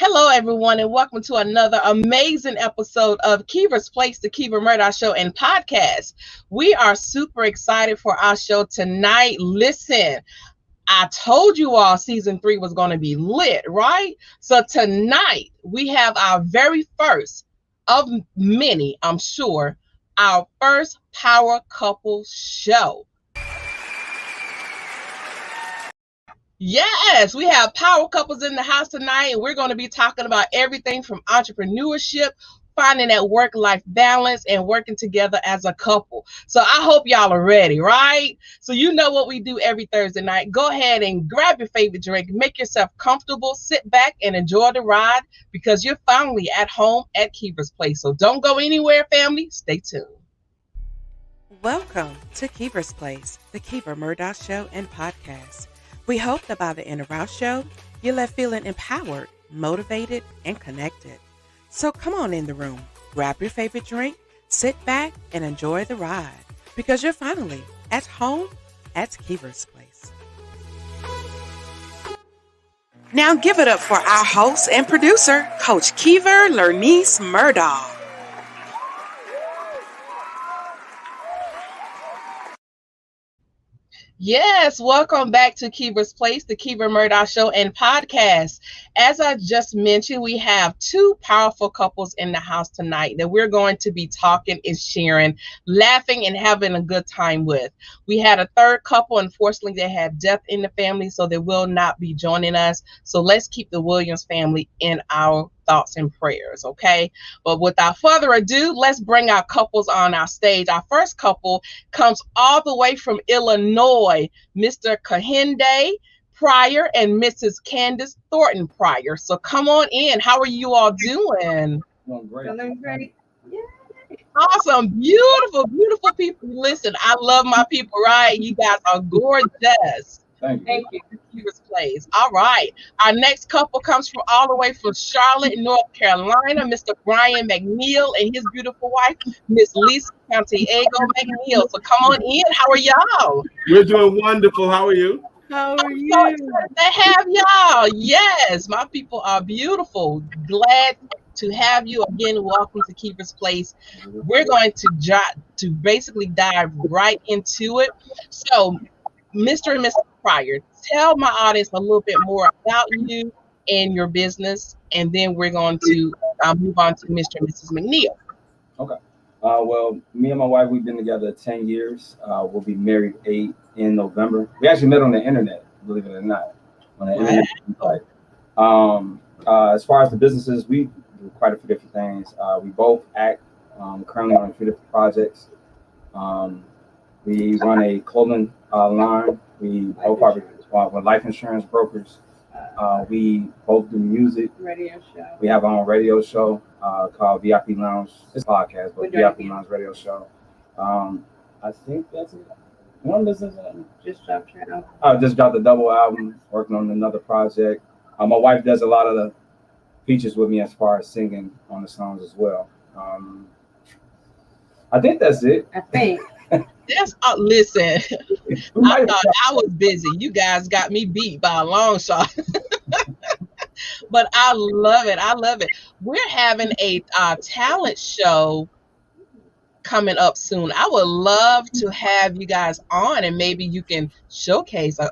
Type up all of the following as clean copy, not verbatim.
Hello, everyone, and welcome to another amazing episode of Keever's Place, the Keever Murdoch Show and podcast. We are super excited for our show tonight. Listen, I told you all season 3 was going to be lit, right? So tonight we have our very first of many, I'm sure, our first power couple show. Yes, we have power couples in the house tonight, and we're going to be talking about everything from entrepreneurship, finding that work-life balance, and working together as a couple. So I hope y'all are ready, right? So you know what we do every Thursday night. Go ahead and grab your favorite drink, make yourself comfortable, sit back, and enjoy the ride because you're finally at home at Keever's Place. So don't go anywhere, family. Stay tuned. Welcome to Keever's Place, the Keever Murdoch Show and podcast. We hope that by the end of our show, you're left feeling empowered, motivated, and connected. So come on in the room, grab your favorite drink, sit back, and enjoy the ride because you're finally at home at Keever's Place. Now give it up for our host and producer, Coach Keever Lernice Murdoch. Yes, welcome back to Keever's Place, the Keever Murdoch Show and podcast. As I just mentioned, we have two powerful couples in the house tonight that we're going to be talking and sharing, laughing and having a good time with. We had a third couple. Unfortunately, they had death in the family, so they will not be joining us. So let's keep the Williams family in our thoughts and prayers, okay? But without further ado, let's bring our couples on our stage. Our first couple comes all the way from Illinois, Mr. Kehinda Pryor and Mrs. Candance Thornton-Pryor. So come on in. How are you all doing? Doing great. Feeling great. Yay. Awesome. Beautiful, beautiful people. Listen, I love my people, right? You guys are gorgeous. Thank you. Thank you. Keever's Place. All right. Our next couple comes from all the way from Charlotte, North Carolina, Mr. Brian McNeill and his beautiful wife, Miss Lisa Santiago McNeill. So come on in. How are y'all? We're doing wonderful. How are you? How are you? So excited to have y'all. Yes, my people are beautiful. Glad to have you again. Welcome to Keever's Place. We're going to basically dive right into it. So, Mr. and Mrs. Pryor, tell my audience a little bit more about you and your business, and then we're going to move on to Mr. and Mrs. McNeill. Okay. Well, me and my wife, we've been together 10 years. We'll be married 8 in November. We actually met on the internet, believe it or not. On the internet. As far as the businesses, we do quite a few different things. We both act currently on a few different projects. We run a clothing line. We both are with life insurance brokers. We both do music. Radio show. We have our own radio show called VIP Lounge. It's a podcast, but VIP Lounge radio show. I think that's it. One business. Just dropped your album. I just dropped the double album, working on another project. My wife does a lot of the features with me as far as singing on the songs as well. I think that's it. I think. Yes, listen, I thought I was busy. You guys got me beat by a long shot. But I love it. I love it. We're having a talent show coming up soon. I would love to have you guys on, and maybe you can showcase a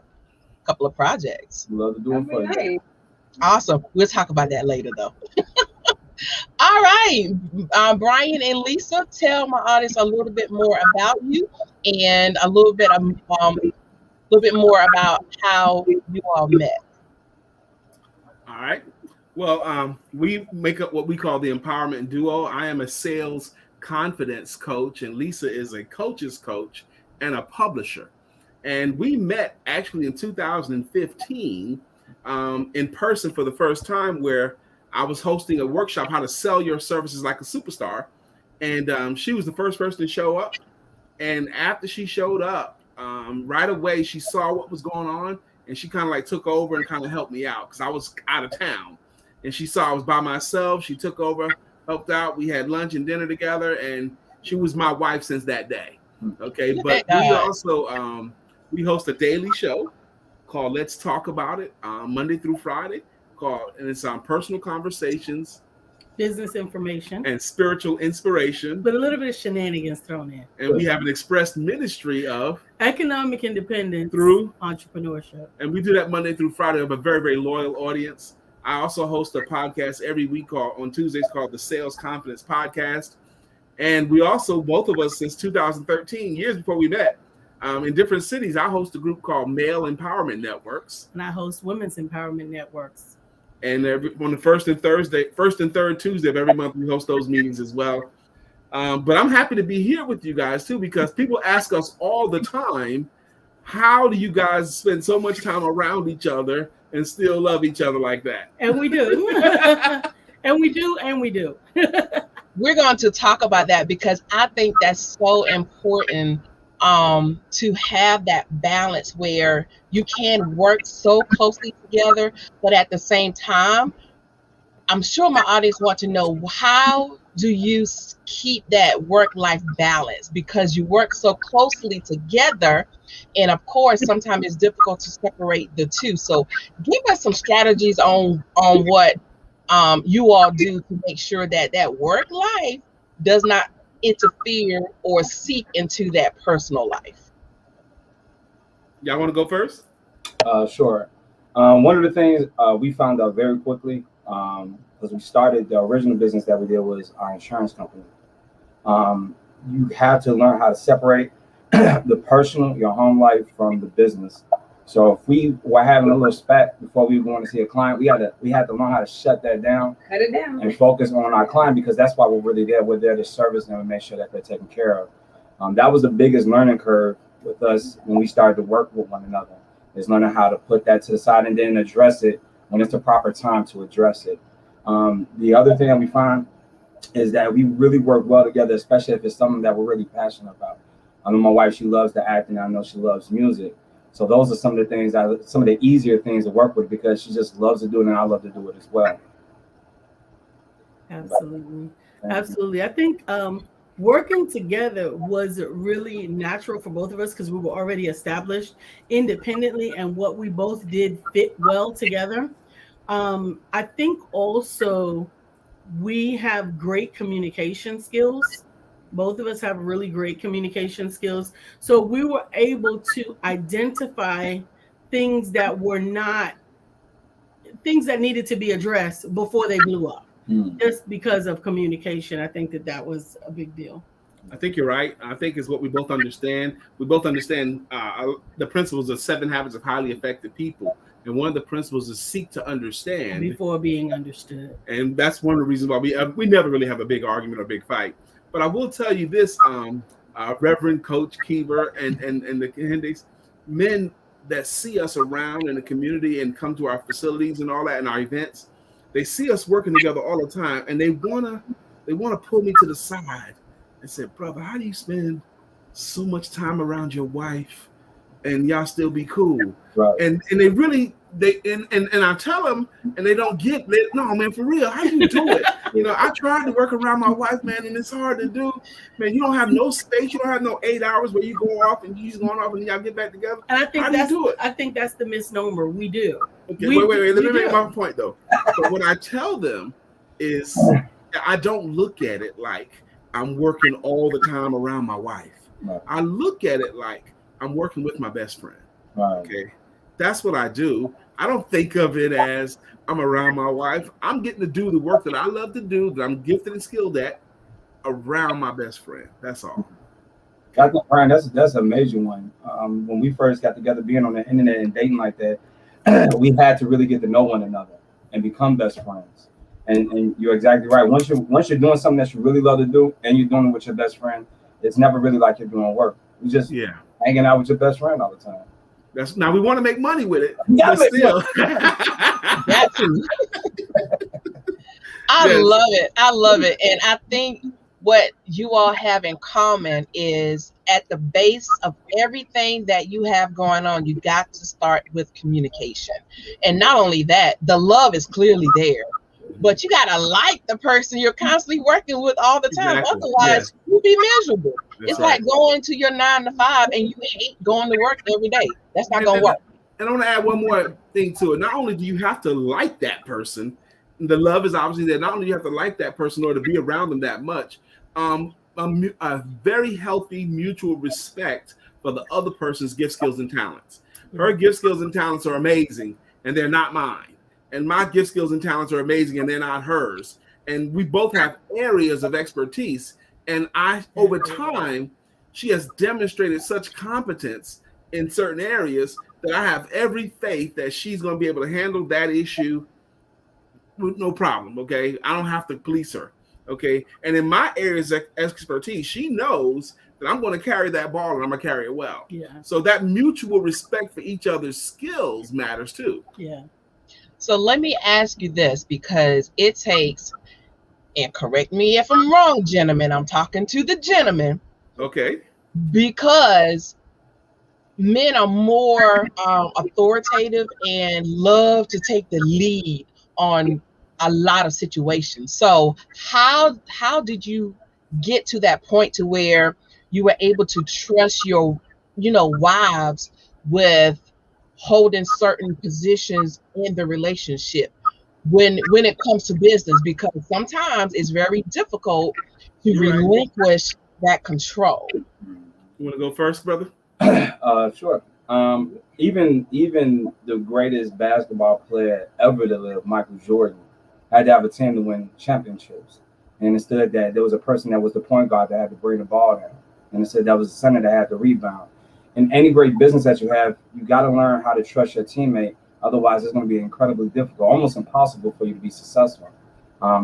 couple of projects. Love to do it for you. Awesome. We'll talk about that later, though. All right, Brian and Lisa, tell my audience a little bit more about you and a little bit more about how you all met. All right. Well, we make up what we call the empowerment duo. I am a sales confidence coach, and Lisa is a coach's coach and a publisher. And we met actually in 2015 in person for the first time, where I was hosting a workshop, how to sell your services like a superstar. And she was the first person to show up. And after she showed up, right away, she saw what was going on. And she kind of like took over and kind of helped me out because I was out of town. And she saw I was by myself. She took over, helped out. We had lunch and dinner together. And she was my wife since that day. Okay. But we also, we host a daily show called Let's Talk About It, Monday through Friday, and it's on personal conversations, business information, and spiritual inspiration. But a little bit of shenanigans thrown in. And we have an express ministry of economic independence through entrepreneurship. And we do that Monday through Friday. We have a very, very loyal audience. I also host a podcast every week on Tuesdays called the Sales Confidence Podcast. And we also, both of us, since 2013, years before we met, in different cities, I host a group called Male Empowerment Networks. And I host Women's Empowerment Networks. And on the first and third Tuesday of every month, we host those meetings as well. But I'm happy to be here with you guys too, because people ask us all the time, how do you guys spend so much time around each other and still love each other like that? And we do. and we do. We're going to talk about that because I think that's so important to have that balance where you can work so closely together, but at the same time, I'm sure my audience want to know, how do you keep that work-life balance? Because you work so closely together, and of course, sometimes it's difficult to separate the two. So give us some strategies on what you all do to make sure that work life does not interfere or seep into that personal life. Y'all want to go first? Sure. One of the things we found out very quickly, because we started, the original business that we did was our insurance company. You have to learn how to separate the personal, your home life, from the business. So if we were having a little spat before we were going to see a client, we had to learn how to shut that down, cut it down, and focus on our client, because that's why we're really there. We're there to service them and make sure that they're taken care of. That was the biggest learning curve with us when we started to work with one another, is learning how to put that to the side and then address it when it's the proper time to address it. The other thing that we find is that we really work well together, especially if it's something that we're really passionate about. I know my wife, she loves to act, and I know she loves music. So those are some of the things, some of the easier things to work with, because she just loves to do it and I love to do it as well. Absolutely. Absolutely. I think working together was really natural for both of us because we were already established independently, and what we both did fit well together. I think also we have great communication skills. Both of us have really great communication skills. So we were able to identify things that were not things that needed to be addressed before they blew up. Just because of communication. I think that was a big deal. I think you're right. I think it's what we both understand. We both understand the principles of 7 Habits of Highly Effective People. And one of the principles is seek to understand before being understood. And that's one of the reasons why we never really have a big argument or big fight. But I will tell you this, Reverend Coach Keever and the Kehindas, men that see us around in the community and come to our facilities and all that and our events, they see us working together all the time, and they wanna pull me to the side and say, brother, how do you spend so much time around your wife and y'all still be cool? Right. And they really and I tell them, and they don't get it. No, man, for real, how do you do it? I tried to work around my wife, man, and it's hard to do. Man, you don't have no space. You don't have no 8 hours where you go off and you're going off and y'all get back together. And I think how do you do it? I think that's the misnomer. We do. Okay, wait. Let me make my point though. So what I tell them is, I don't look at it like I'm working all the time around my wife. Right. I look at it like I'm working with my best friend. Right. Okay, that's what I do. I don't think of it as I'm around my wife. I'm getting to do the work that I love to do, that I'm gifted and skilled at, around my best friend. That's all. I think, Brian, that's a major one. When we first got together, being on the internet and dating like that, we had to really get to know one another and become best friends. And you're exactly right. Once you're doing something that you really love to do and you're doing it with your best friend, it's never really like you're doing work. You just hanging out with your best friend all the time. Now we want to make money with it. But still. I love it. And I think what you all have in common is at the base of everything that you have going on, you got to start with communication. And not only that, the love is clearly there, but you got to like the person you're constantly working with all the time. Exactly. Otherwise, you'll be miserable. It's like going to your 9 to 5 and you hate going to work every day. That's not going to work. And I want to add one more thing to it. Not only do you have to like that person, the love is obviously there. Not only do you have to like that person or to be around them that much, a very healthy mutual respect for the other person's gift, skills, and talents. Her gift, skills, and talents are amazing, and they're not mine. And my gift, skills, and talents are amazing, and they're not hers. And we both have areas of expertise. And over time, she has demonstrated such competence in certain areas that I have every faith that she's going to be able to handle that issue with no problem. Okay, I don't have to police her. Okay, and in my areas of expertise, she knows that I'm going to carry that ball and I'm going to carry it well. Yeah. So that mutual respect for each other's skills matters too. Yeah. So let me ask you this, because it takes, and correct me if I'm wrong, gentlemen, I'm talking to the gentleman. Okay. Because men are more authoritative and love to take the lead on a lot of situations. So how did you get to that point to where you were able to trust your, wives with holding certain positions in the relationship when it comes to business? Because sometimes it's very difficult to relinquish that control. You want to go first, brother? Sure. Even the greatest basketball player ever to live, Michael Jordan, had to have a team to win championships. And instead that there was a person that was the point guard that had to bring the ball down. And instead that was the center that had to rebound. In any great business that you have, you got to learn how to trust your teammate. Otherwise, it's going to be incredibly difficult, almost impossible for you to be successful.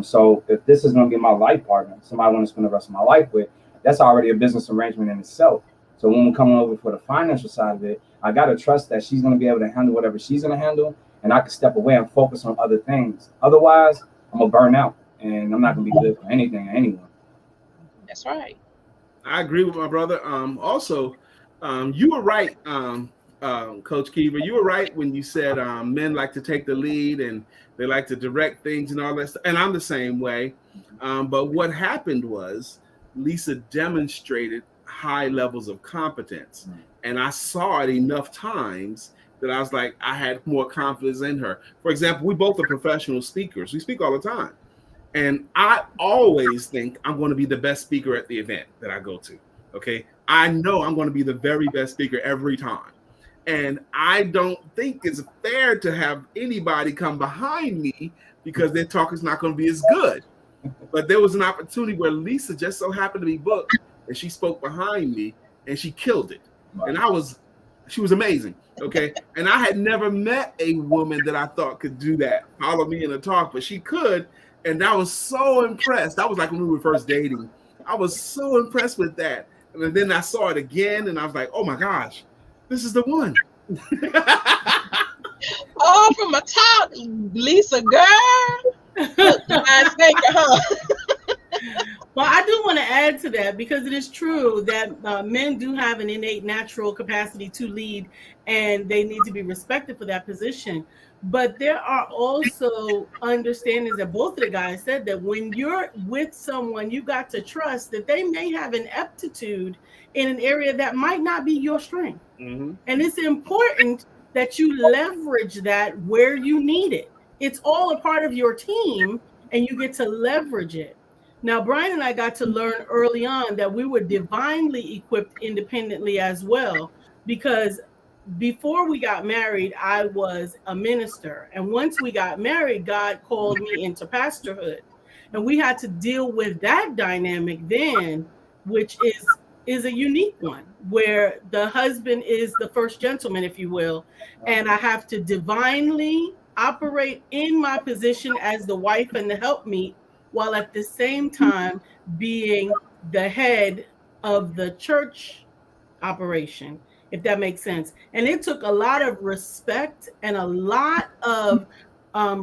So if this is going to be my life partner, somebody I want to spend the rest of my life with, that's already a business arrangement in itself. So when we're coming over for the financial side of it, I got to trust that she's going to be able to handle whatever she's going to handle, and I can step away and focus on other things. Otherwise, I'm going to burn out, and I'm not going to be good for anything or anyone. That's right. I agree with my brother. Also, you were right, Coach Keever. You were right when you said men like to take the lead and they like to direct things and all that stuff. And I'm the same way. But what happened was Lisa demonstrated high levels of competence. And I saw it enough times that I was like, I had more confidence in her. For example, we both are professional speakers. We speak all the time. And I always think I'm going to be the best speaker at the event that I go to. Okay. I know I'm going to be the very best speaker every time. And I don't think it's fair to have anybody come behind me because their talk is not going to be as good. But there was an opportunity where Lisa just so happened to be booked and she spoke behind me and she killed it. And she was amazing. Okay. And I had never met a woman that I thought could do that, follow me in a talk, but she could. And I was so impressed. That was like when we were first dating. I was so impressed with that. And then I saw it again and I was like, oh my gosh, this is the one. Oh, from a talk, Lisa, girl. I think, Well, I do want to add to that because it is true that men do have an innate natural capacity to lead and they need to be respected for that position. But there are also understandings that both of the guys said that when you're with someone, you got to trust that they may have an aptitude in an area that might not be your strength. Mm-hmm. And it's important that you leverage that where you need it. It's all a part of your team and you get to leverage it. Now, Brian and I got to learn early on that we were divinely equipped independently as well, because before we got married, I was a minister. And once we got married, God called me into pastorhood. And we had to deal with that dynamic then, which is a unique one, where the husband is the first gentleman, if you will. And I have to divinely operate in my position as the wife and the helpmeet, while at the same time being the head of the church operation, if that makes sense. And it took a lot of respect and a lot of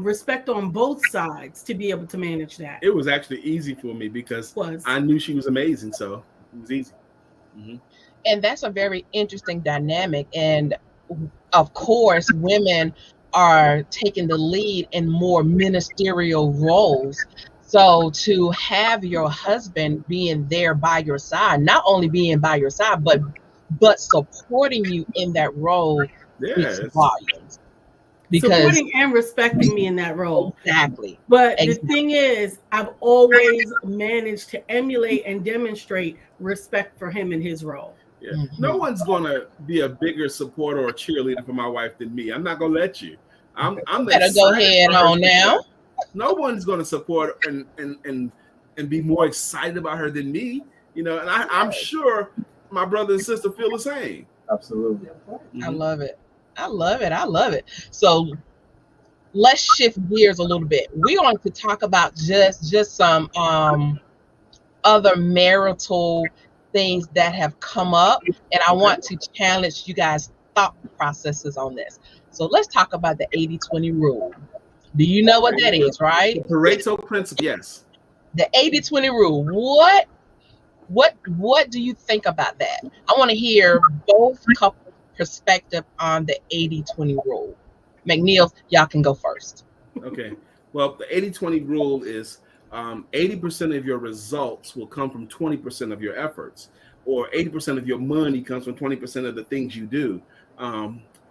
respect on both sides to be able to manage that. It was actually easy for me because I knew she was amazing, so it was easy. Mm-hmm. And that's a very interesting dynamic. And of course, women are taking the lead in more ministerial roles. So to have your husband being there by your side, not only being by your side, but supporting you in that role Yes. speaks volumes. Because supporting and respecting me in that role. exactly. But Exactly. the thing is, I've always managed to emulate and demonstrate respect for him in his role. Yeah. Mhm. No one's gonna be a bigger supporter or cheerleader for my wife than me. I'm not gonna let you. I'm Better go excited ahead for her on now. success. No one's gonna support and be more excited about her than me. You know, and I'm sure my brother and sister feel the same. Absolutely. I love it. I love it. I love it. So let's shift gears a little bit. We're going to talk about just some other marital things that have come up, and I want to challenge you guys' thought processes on this. So let's talk about the 80-20 rule. Do you know what that is, right? The Pareto principle, yes. The 80-20 rule. What do you think about that? I want to hear both couples' perspective on the 80-20 rule. McNeill, y'all can go first. Okay. Well, the 80-20 rule is 80% of your results will come from 20% of your efforts, or 80% of your money comes from 20% of the things you do.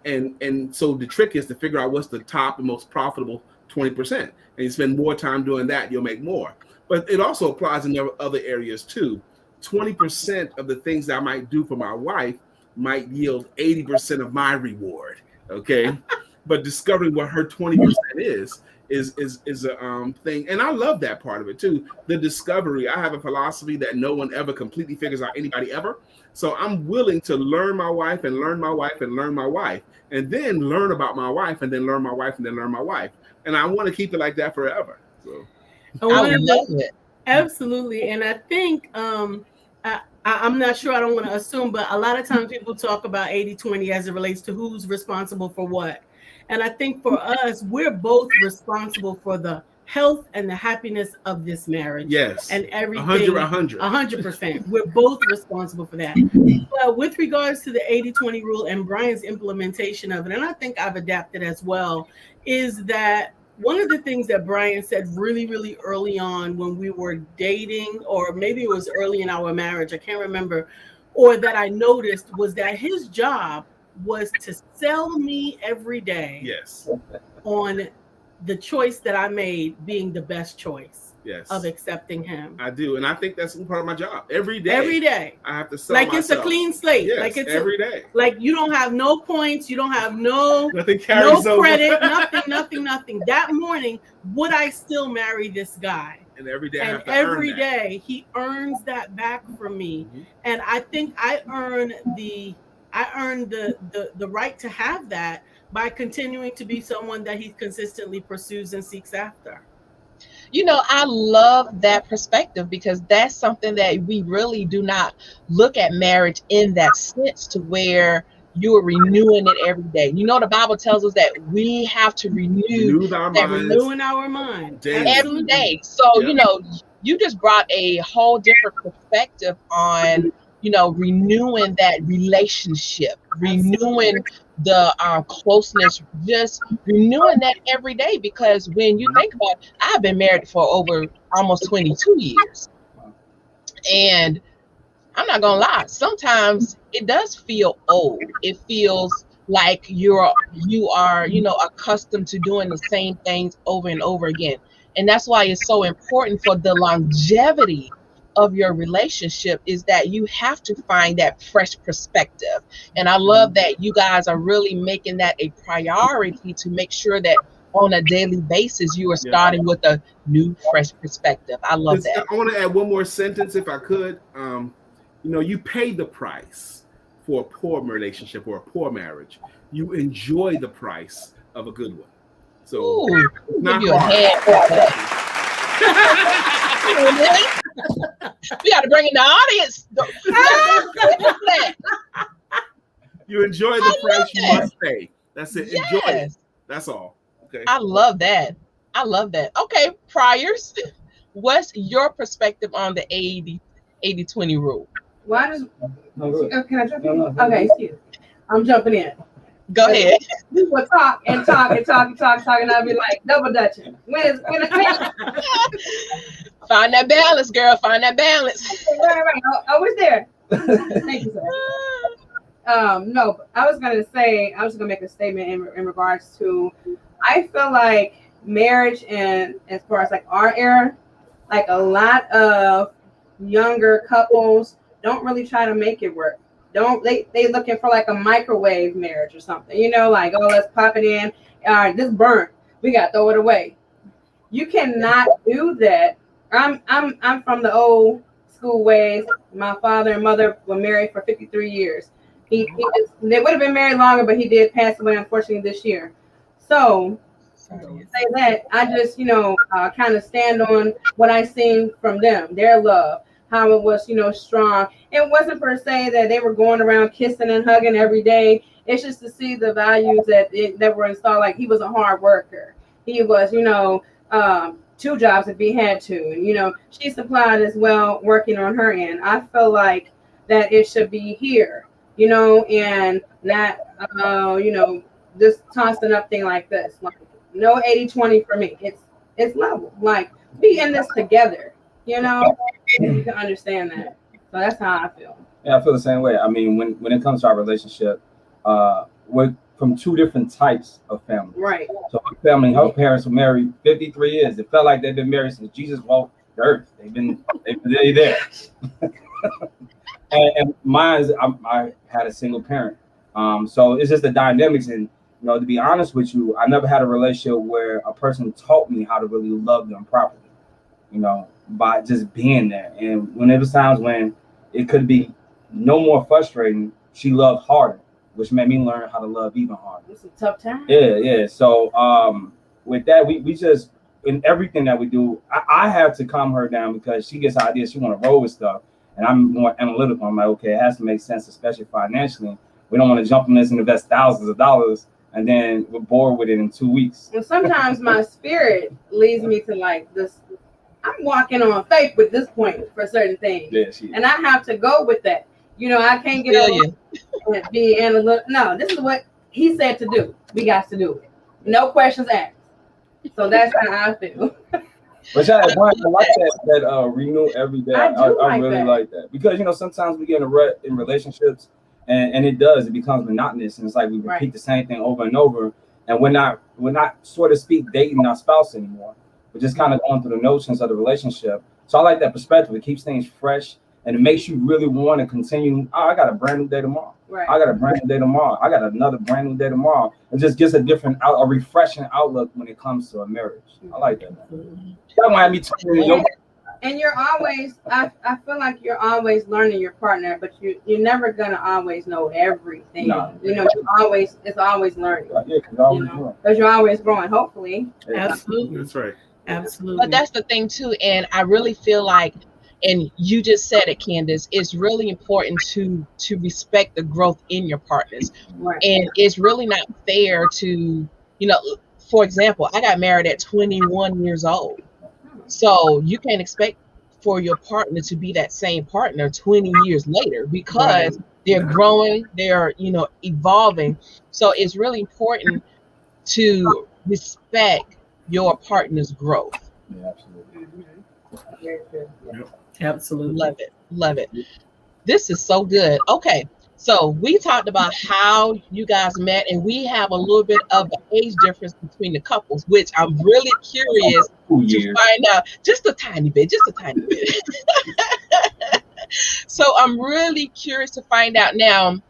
And so the trick is to figure out what's the top and most profitable 20%. And you spend more time doing that, you'll make more. But it also applies in other areas too. 20% of the things that I might do for my wife might yield 80% of my reward. Okay. But discovering what her 20% is a thing. And I love that part of it too. The discovery. I have a philosophy that no one ever completely figures out anybody ever. So I'm willing to learn my wife and learn my wife and learn my wife, and then learn about my wife and then learn my wife and then learn my wife. And I want to keep it like that forever. So I love it. Absolutely. And I think I'm not sure, I don't want to assume, but a lot of times people talk about 80-20 as it relates to who's responsible for what. And I think for us, we're both responsible for the health and the happiness of this marriage. yes. And everything. 100. 100%. We're both responsible for that. But with regards to the 80-20 rule and Brian's implementation of it, and I think I've adapted as well, is that one of the things that Brian said really, really early on when we were dating, or maybe it was early in our marriage, I can't remember, or that I noticed, was that his job was to sell me every day Yes. on the choice that I made being the best choice Yes. of accepting him. I do. And I think that's part of my job. Every day. Every day. I have to sell Like myself. it's a clean slate. Yes, Like it's every day. like you don't have no points, you don't have no Nothing carries over. credit, nothing. That morning, would I still marry this guy? And every day I And have to earn every that. day he earns that back from me. Mhm. And I think I earn the right to have that by continuing to be someone that he consistently pursues and seeks after. You know, I love that perspective, because that's something that we really do not look at marriage in that sense, to where you are renewing it every day. You know, the Bible tells us that we have to renew our that minds. Renewing our mind. Daily. every day. So, Yeah. you know, you just brought a whole different perspective on, you know, renewing that relationship, renewing the closeness, just renewing that every day. Because when you think about it, I've been married for over almost 22 years. And I'm not gonna lie, sometimes it does feel old. It feels like you are, you know, accustomed to doing the same things over and over again. And that's why it's so important for the longevity of your relationship, is that you have to find that fresh perspective. And I love that you guys are really making that a priority, to make sure that on a daily basis you are starting with a new, fresh perspective. I love that. I want to add one more sentence if I could. You know, you pay the price for a poor relationship or a poor marriage. You enjoy the price of a good one. So Ooh, it's not give you a hard. hand clap for that. We got to bring in the audience. You enjoy the price you must pay. That's it. Enjoy it. Yes. That's all. Okay. I love that. I love that. Okay, Priors, what's your perspective on the 80-20 rule? Why does No, can I jump in? No. Okay, excuse me. I'm jumping in. Go ahead. We will talk, and I'll be like double dutching. When Find that balance, girl. Find that balance. right. I was there. Thank you, sir. No, I was gonna make a statement in regards to, I feel like marriage, and as far as like our era, like a lot of younger couples don't really try to make it work. They looking for like a microwave marriage or something, like, oh, let's pop it in. All right, this burnt, we gotta throw it away. You cannot do that. I'm from the old school ways. My father and mother were married for 53 years. They would have been married longer, but he did pass away, unfortunately, this year. So, say that, I just, kind of stand on what I seen from them, their love, how it was, strong. It wasn't per se that they were going around kissing and hugging every day. It's just to see the values that were installed. Like, he was a hard worker. He was, 2 jobs if he had to. And, she supplied as well, working on her end. I feel like that it should be here, and not, just tossing up thing like this. Like, no 80-20 for me. It's level. Like, be in this together, you can understand that. So that's how I feel. Yeah, I feel the same way. I mean, when it comes to our relationship, we're from 2 different types of families. Right. So my family, her parents were married 53 years. It felt like they've been married since Jesus walked the earth. They've been there. and mine, I had a single parent. So it's just the dynamics. And, to be honest with you, I never had a relationship where a person taught me how to really love them properly, by just being there. And when there was times when it could be no more frustrating, she loved harder, which made me learn how to love even harder. It's a tough time. Yeah. So with that, we just, in everything that we do, I have to calm her down because she gets ideas. She want to roll with stuff. And I'm more analytical. I'm like, okay, it has to make sense, especially financially. We don't want to jump in this and invest thousands of dollars and then we're bored with it in 2 weeks. Well, sometimes my spirit leads me to like this. I'm walking on faith with this point for certain things. Yeah, and I have to go with that. I can't get over and be analytical. No, this is what he said to do. We got to do it. No questions asked. So that's how I feel. But I like that renew every day. I really like that because sometimes we get in a rut in relationships, and it becomes monotonous, and it's like we repeat the same thing over and over, and we're not so to speak dating our spouse anymore. We're just kind of going through the notions of the relationship. So I like that perspective. It keeps things fresh, and it makes you really want to continue. Oh, I got a brand new day tomorrow. Right. I got a brand new day tomorrow. I got another brand new day tomorrow. It just gives a refreshing outlook when it comes to a marriage. I like that. That might be and you're always, I feel like you're always learning your partner, but you're never gonna always know everything. No. It's always learning. Yeah, because you're always growing. Hopefully. Absolutely. That's right. Absolutely. But that's the thing too, and I really feel like, and you just said it, Candance, it's really important to respect the growth in your partners. Right. And it's really not fair to, for example, I got married at 21 years old. So you can't expect for your partner to be that same partner 20 years later because they're growing, they're, evolving. So it's really important to respect your partner's growth. Yeah, absolutely. Absolutely. Love it. This is so good. Okay, so we talked about how you guys met, and we have a little bit of the age difference between the couples, which I'm really curious to find out just a tiny bit. So I'm really curious to find out now.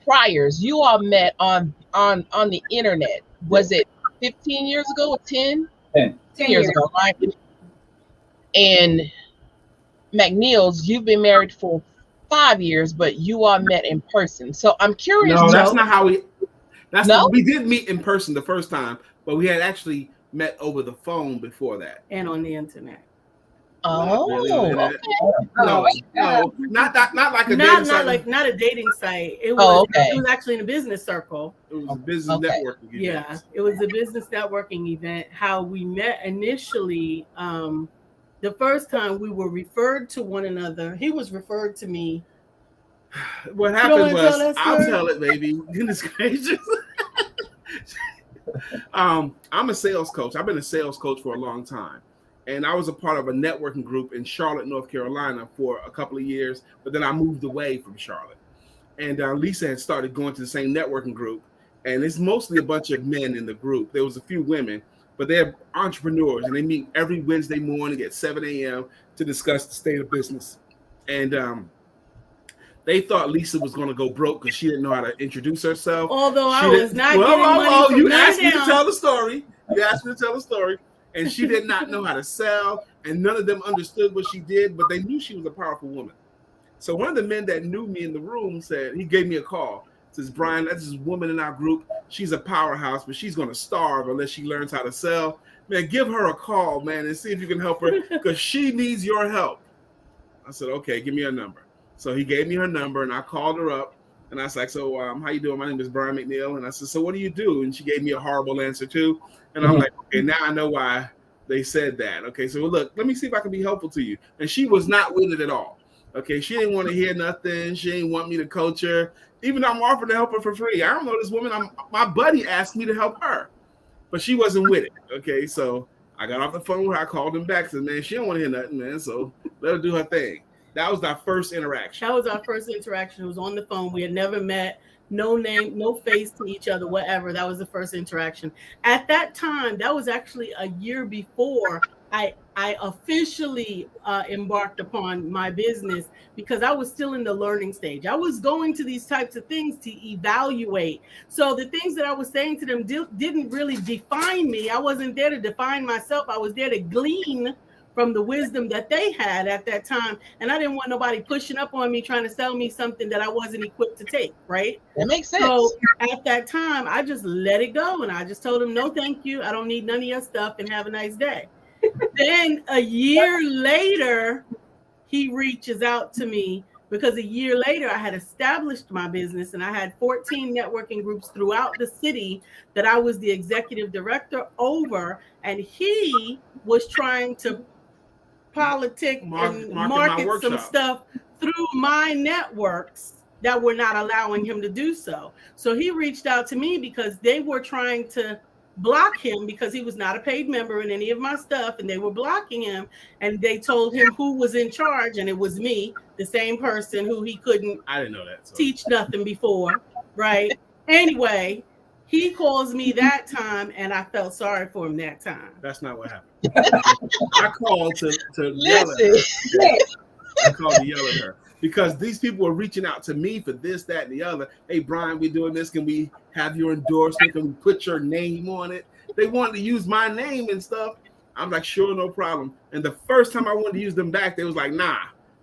Priors, you all met on the internet. Was it 15 years ago or 10? 10 years ago, right? And McNeill's, you've been married for 5 years, but you all met in person. So I'm curious. No, that's not how we. We did meet in person the first time, but we had actually met over the phone before that and on the internet. Oh, okay. No, not like a dating site. Not a dating site. It was. It was actually in a business circle. It was a business networking event. Yeah, it was a business networking event. How we met initially. The first time we were referred to one another. He was referred to me. What happened was, I'll tell it, baby. Goodness gracious. I'm a sales coach. I've been a sales coach for a long time. And I was a part of a networking group in Charlotte, North Carolina for a couple of years, but then I moved away from Charlotte. And Lisa had started going to the same networking group, and it's mostly a bunch of men in the group. There was a few women, but they're entrepreneurs, and they meet every Wednesday morning at 7 a.m. to discuss the state of business. And they thought Lisa was going to go broke because she didn't know how to introduce herself. Although I was not getting money from you asked me to tell the story. You asked me to tell the story, and she did not know how to sell, and none of them understood what she did, but they knew she was a powerful woman. So one of the men that knew me in the room said, he gave me a call. Says, Brian, that's this woman in our group. She's a powerhouse, but she's going to starve unless she learns how to sell. Man, give her a call, man, and see if you can help her because she needs your help. I said, okay, give me her number. So he gave me her number, and I called her up, and I was like, so how you doing? My name is Brian McNeill. And I said, so what do you do? And she gave me a horrible answer, too. And I'm like, okay, now I know why they said that. Okay, so look, let me see if I can be helpful to you. And she was not with it at all. Okay, she didn't want to hear nothing. She didn't want me to coach her. Even though I'm offering to help her for free. I don't know this woman. My buddy asked me to help her, but she wasn't with it. Okay, so I got off the phone with her. I called him back. Said, man, she don't want to hear nothing, man. So let her do her thing. That was our first interaction. That was our first interaction. It was on the phone. We had never met. No name, no face to each other, whatever. That was the first interaction. At that time, that was actually a year before I officially embarked upon my business because I was still in the learning stage. I was going to these types of things to evaluate. So the things that I was saying to them didn't really define me. I wasn't there to define myself. I was there to glean from the wisdom that they had at that time. And I didn't want nobody pushing up on me, trying to sell me something that I wasn't equipped to take, right? That makes sense. So at that time, I just let it go. And I just told them, no, thank you. I don't need none of your stuff and have a nice day. Then a year later, he reaches out to me because a year later I had established my business and I had 14 networking groups throughout the city that I was the executive director over. And he was trying to politic and market some stuff through my networks that were not allowing him to do so. So he reached out to me because they were trying to block him because he was not a paid member in any of my stuff, and they were blocking him, and they told him who was in charge, and it was me, the same person who he couldn't teach nothing before, right? Anyway, he calls me that time, and I felt sorry for him that time. That's not what happened. I called to yell at her. I called to yell at her because these people were reaching out to me for this, that, and the other. Hey, Brian, we're doing this. Can we have your endorsement? Can we put your name on it? They wanted to use my name and stuff. I'm like, sure, no problem. And the first time I wanted to use them back, they was like, nah.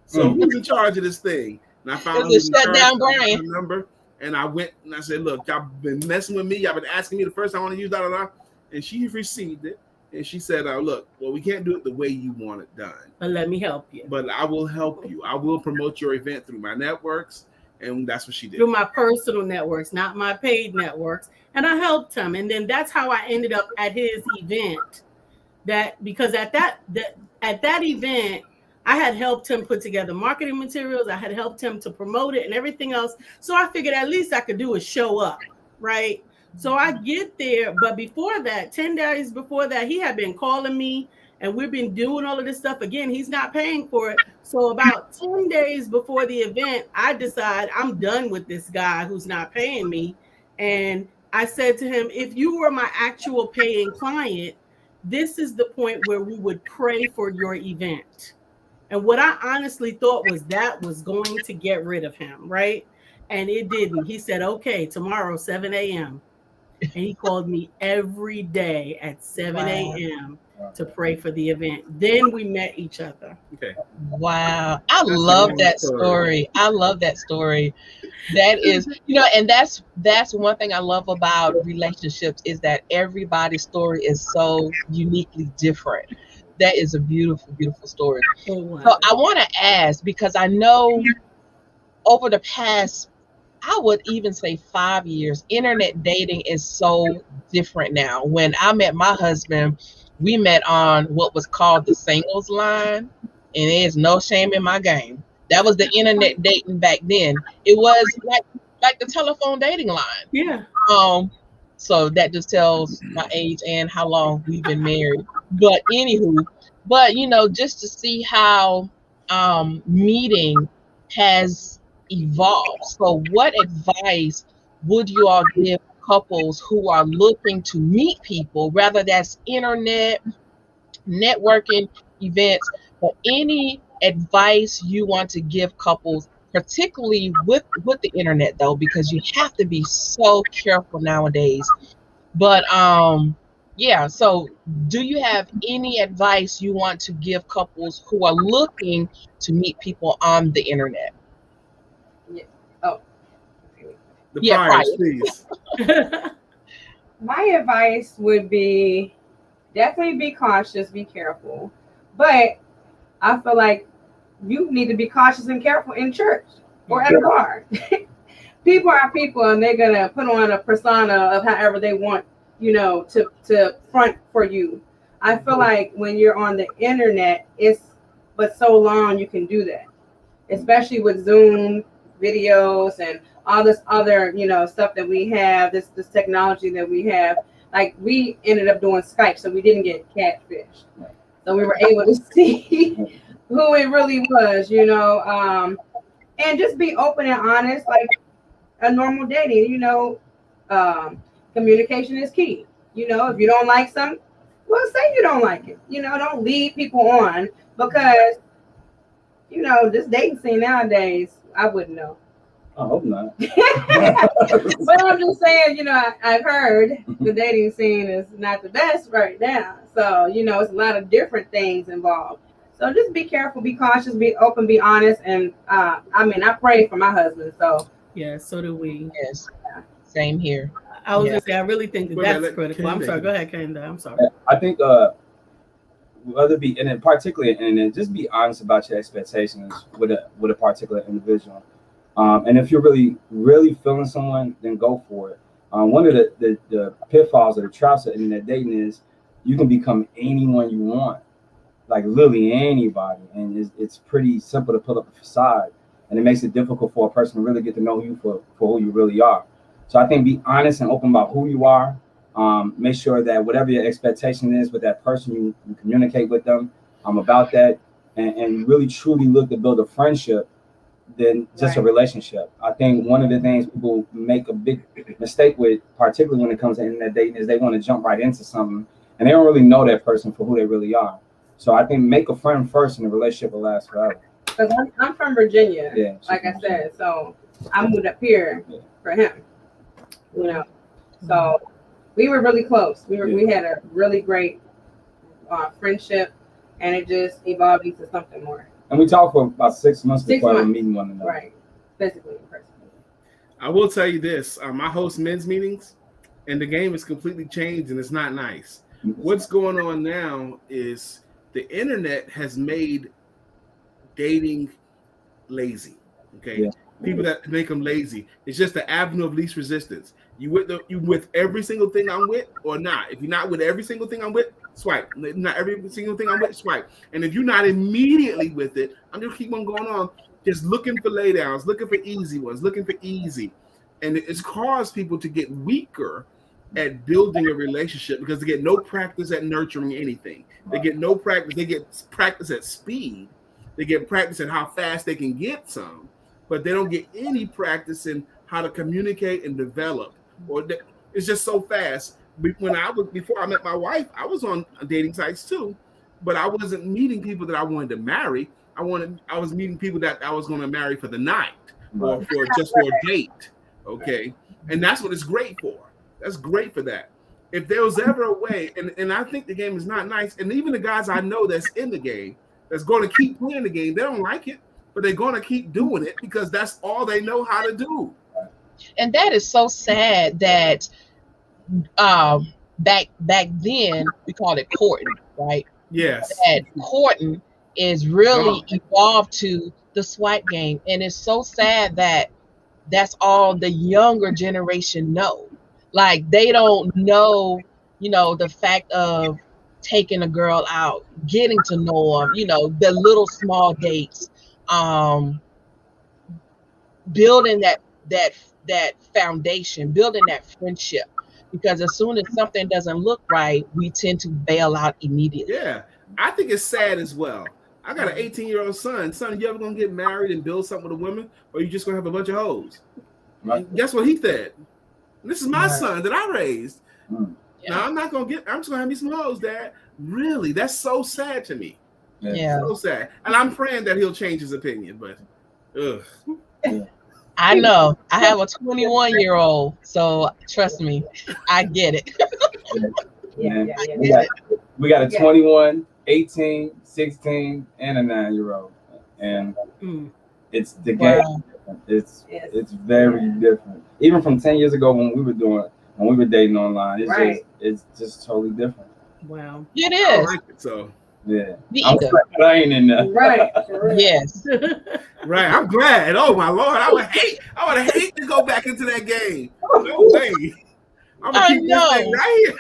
So who's in charge of this thing? And I found out shut down Brian number. And I went and I said, look, y'all been messing with me. Y'all been asking me the first time I want to use that. And she received it. And she said, look, well, we can't do it the way you want it done. But let me help you. But I will help you. I will promote your event through my networks. And that's what she did. Through my personal networks, not my paid networks. And I helped him. And then that's how I ended up at his event. Because at that event, I had helped him put together marketing materials. I had helped him to promote it and everything else. So I figured at least I could do is show up, right? So I get there, but before that, 10 days before that, he had been calling me and we've been doing all of this stuff. Again, he's not paying for it. So about 10 days before the event, I decide I'm done with this guy who's not paying me. And I said to him, if you were my actual paying client, this is the point where we would pray for your event. And what I honestly thought was that was going to get rid of him, right? And it didn't. He said, okay, tomorrow, 7 a.m. And he called me every day at 7 a.m. to pray for the event. Then we met each other. Okay. Wow. I love that story. I love that story. That is, and that's one thing I love about relationships is that everybody's story is so uniquely different. That is a beautiful, beautiful story. Oh, wow. So I want to ask, because I know over the past, I would even say 5 years, internet dating is so different now. When I met my husband, we met on what was called the singles line, and there's no shame in my game. That was the internet dating back then. It was like the telephone dating line. Yeah. So that just tells my age and how long we've been married. But anywho, just to see how meeting has evolved. So what advice would you all give couples who are looking to meet people, whether that's internet, networking events, or any advice you want to give couples, particularly with the internet though, because you have to be so careful nowadays. But yeah, so do you have any advice you want to give couples who are looking to meet people on the internet? Yeah. Oh. The Yeah, Pryors, prior. please. My advice would be definitely be cautious, be careful. But I feel like you need to be cautious and careful in church or at a bar. People are people, and they're gonna put on a persona of however they want, to front for you. I feel like when you're on the internet, it's but so long you can do that, especially with Zoom videos and all this other, stuff that we have, this technology that we have. Like we ended up doing Skype, so we didn't get catfished. So we were able to see who it really was, and just be open and honest, like a normal dating, communication is key. If you don't like something, well, say you don't like it. Don't lead people on because, this dating scene nowadays, I wouldn't know. I hope not. But I'm just saying, I've heard the dating scene is not the best right now. So, it's a lot of different things involved. So just be careful, be cautious, be open, be honest. And I pray for my husband. So yeah, so do we. Yes, same here. I was gonna say, I really think that's critical. I'm sorry. Go ahead, Kehinda. I'm sorry. I think whether it be, and then particularly, and then just be honest about your expectations with a particular individual. And if you're really, really feeling someone, then go for it. One of the pitfalls or the traps of internet dating is you can become anyone you want, like literally anybody. And it's pretty simple to put up a facade. And it makes it difficult for a person to really get to know you for who you really are. So I think be honest and open about who you are. Make sure that whatever your expectation is with that person, you communicate with them about that, and really truly look to build a friendship than just a relationship. I think one of the things people make a big mistake with, particularly when it comes to internet dating, is they want to jump right into something and they don't really know that person for who they really are. So I think make a friend first and the relationship will last forever. Because I'm from Virginia, like I said, so I moved up here for him, So we were really close. We had a really great friendship, and it just evolved into something more. And we talked for about 6 months before we meeting one another. Right, physically and personally. I will tell you this: I host men's meetings, and the game is completely changed, and it's not nice. What's going on now is the internet has made dating lazy. Okay, people that make them lazy. It's just the avenue of least resistance. You with every single thing I'm with, or not? If you're not with every single thing I'm with, swipe. Not every single thing I'm with, swipe. And if you're not immediately with it, I'm gonna keep on going on, just looking for laydowns, looking for easy ones, looking for easy. And it's caused people to get weaker at building a relationship because they get no practice at nurturing anything. They get no practice. They get practice at speed. They get practice at how fast they can get some, but they don't get any practice in how to communicate and develop. It's just so fast. Before I met my wife, I was on dating sites too, but I wasn't meeting people that I wanted to marry. I was meeting people that I was going to marry for the night or for a date. Okay, and that's what it's great for. That's great for that. If there was ever a way, and I think the game is not nice, and even the guys I know that's in the game that's going to keep playing the game, they don't like it, but they're going to keep doing it because that's all they know how to do. And that is so sad that back then we called it courting, right? Yes. That courting is really evolved to the swipe game, and it's so sad that that's all the younger generation know. Like they don't know, the fact of taking a girl out, getting to know them, the little small dates, building that foundation, building that friendship. Because as soon as something doesn't look right, we tend to bail out immediately. Yeah, I think it's sad as well. I got an 18-year-old son. Son, you ever gonna get married and build something with a woman, or you just gonna have a bunch of hoes? Right. Guess what he said? This is my son that I raised. Now I'm just gonna have me some hoes, Dad. Really? That's so sad to me. Yeah. So sad. And I'm praying that he'll change his opinion, but I know. I have a 21-year-old, so trust me, I get it. We got a 21, 18, 16, and a 9-year-old. And it's the game. Wow. It's very different. Even from 10 years ago when we were dating online, it's just totally different. Wow. It I is. like it, so yeah. I ain't in there. Right. Yes. Right. I'm glad. Oh my Lord. I would hate to go back into that game. No way. I'm gonna keep this thing right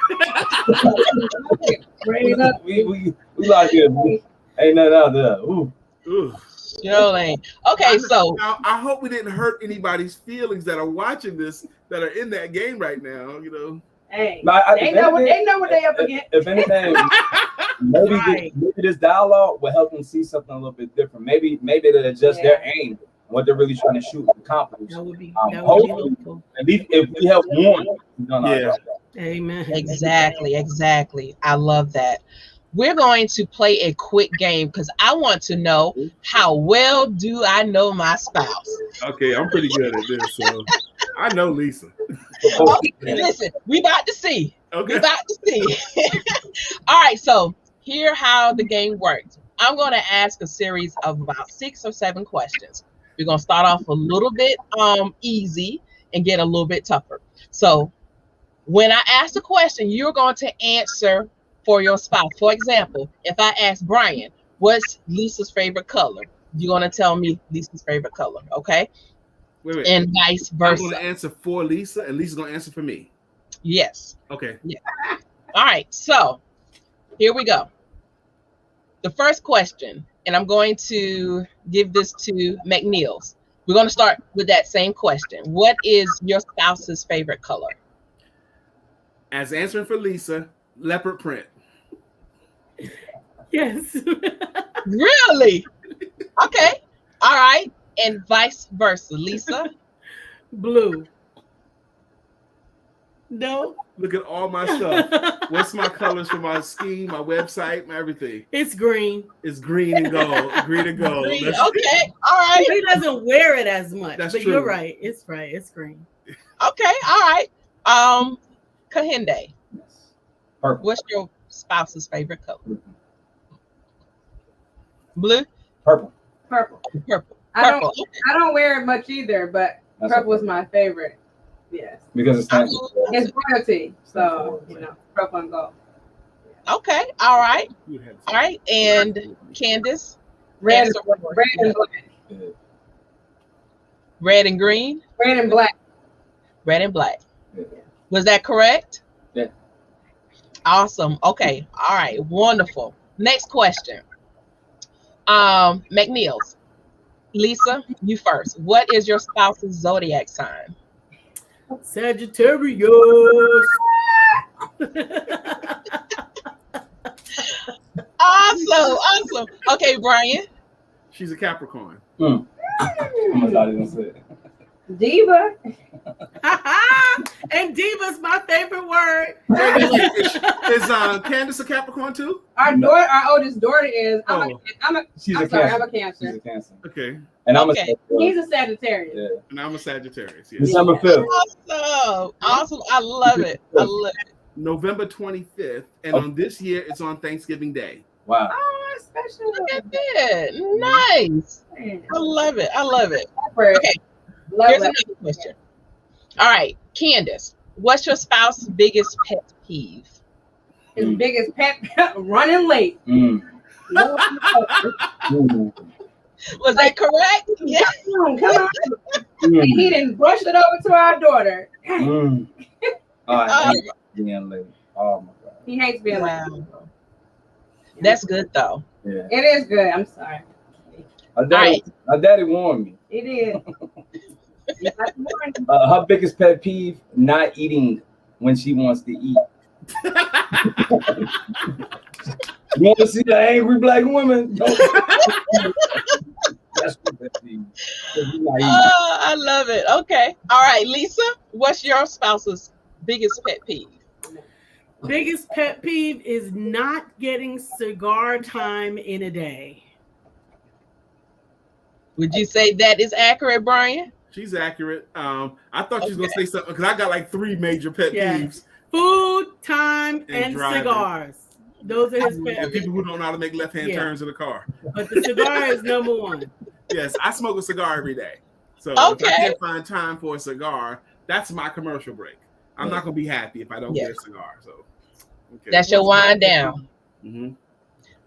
here. Bring up. We like it. Ain't nothing out there. Ooh. Okay, so I hope we didn't hurt anybody's feelings that are watching this, that are in that game right now. Hey, they know what they up against. If anything, maybe this dialogue will help them see something a little bit different. Maybe they'll adjust their aim, what they're really trying to shoot and accomplish. That would be hopefully, helpful. at least if we help one, we've done our job. Amen. Exactly. I love that. We're going to play a quick game because I want to know how well do I know my spouse. Okay, I'm pretty good at this, so I know Lisa. Okay, listen, we about to see. Okay. We about to see. All right, so here how the game works. I'm going to ask a series of about 6 or 7 questions. We're going to start off a little bit easy and get a little bit tougher. So when I ask a question, you're going to answer for your spouse. For example, if I ask Brian, what's Lisa's favorite color? You're going to tell me Lisa's favorite color, okay? Wait. And vice versa. I'm going to answer for Lisa, and Lisa's going to answer for me. Yes. Okay. Yeah. All right, so here we go. The first question, and I'm going to give this to McNeil. We're going to start with that same question. What is your spouse's favorite color? As answering for Lisa, leopard print. Yes. Really? Okay. All right. And vice versa. Lisa? Blue. No. Look at all my stuff. What's my colors for my scheme, my website, my everything? It's green. It's green and gold. Green and gold. Green. Okay. All right. He doesn't wear it as much. That's but true. You're right. It's right. It's green. Okay. All right. Kehinda. Purple. What's your spouse's favorite color? Blue? Purple. I don't wear it much either, but That's purple is okay. my favorite. Yes. Because it's fancy. It's royalty. So, purple and gold. Okay. All right. All right. And Candance? Red Answer and black. Red and green? Red and black. Red and black. Yeah. Was that correct? Yeah. Awesome. Okay. All right. Wonderful. Next question. McNeill. Lisa, you first. What is your spouse's zodiac sign? Sagittarius. Awesome. Okay, Brian. She's a Capricorn. I'm not even say it. Diva. And diva's my favorite word. Is Candance a Capricorn too? Our oldest daughter is. I'm a Cancer. She's a Cancer. Okay. And I'm Okay. He's a Sagittarius. Yeah. And I'm a Sagittarius. Yes. December 5th. Awesome. I love it. November 25th, and on this year it's on Thanksgiving Day. Wow. Oh, that's special. Look at that. Nice. I love it. Okay. Love Here's that. another question. All right, Candance, what's your spouse's biggest pet peeve? His biggest pet running late. Was that correct? Yeah. Come on. And he didn't brush it over to our daughter. I hate being late. Oh my God. He hates being late. Wow. That's good though. Yeah. It is good. I'm sorry. My daddy warned me. It is. Her biggest pet peeve: not eating when she wants to eat. You want to see the angry black woman? That's what that means. I love it. Okay. All right, Lisa, what's your spouse's biggest pet peeve? Biggest pet peeve is not getting cigar time in a day. Would you say that is accurate, Brian? She's accurate. I thought she was gonna say something because I got like 3 major pet peeves. Food, time, and driving. Cigars. Those are his pet And people who don't know how to make left-hand turns in the car. But the cigar is number one. Yes, I smoke a cigar every day. So if I can't find time for a cigar, that's my commercial break. I'm not gonna be happy if I don't get a cigar. So that's your wind down. Mm-hmm.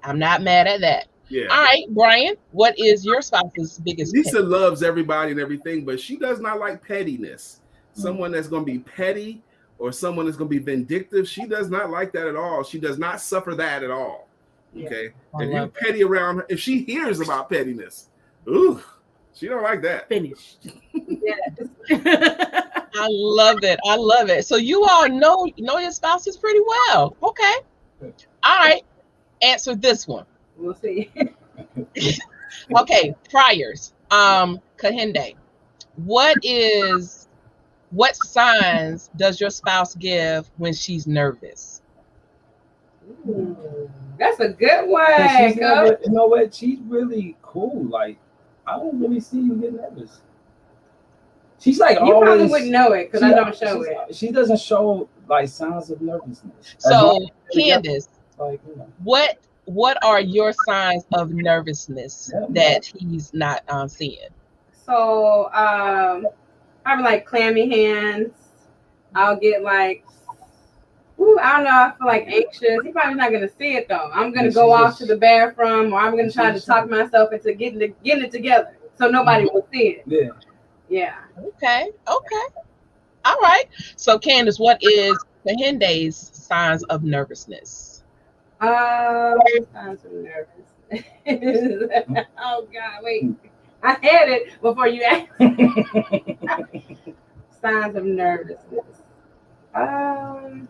I'm not mad at that. Yeah. All right, Brian, what is your spouse's biggest Lisa pet? loves everybody and everything, but she does not like pettiness. Someone that's going to be petty or someone that's going to be vindictive, she does not like that at all. She does not suffer that at all. Okay? If you're petty around her, if she hears about pettiness, ooh, she don't like that. Finished. I love it. I love it. So you all know your spouses pretty well. Okay. All right. Answer this one. We'll see. Okay, Pryor's. Kehinda. What signs does your spouse give when she's nervous? Ooh, that's a good one. You know what? She's really cool. Like, I don't really see you get nervous. She's like you always. Probably wouldn't know it because I don't show it. She doesn't show like signs of nervousness. So, Candance, like, what are your signs of nervousness that he's not seeing? So, I'm like clammy hands. I'll get like, I don't know. I feel like anxious. He's probably not gonna see it though. I'm gonna go off to the bathroom, or I'm gonna try to talk myself into getting it together, so nobody will see it. Yeah. Okay. All right. So, Candance, what is Kehinda's signs of nervousness? Signs of nervousness. Oh God, wait. I had it before you asked. Signs of nervousness. Dang.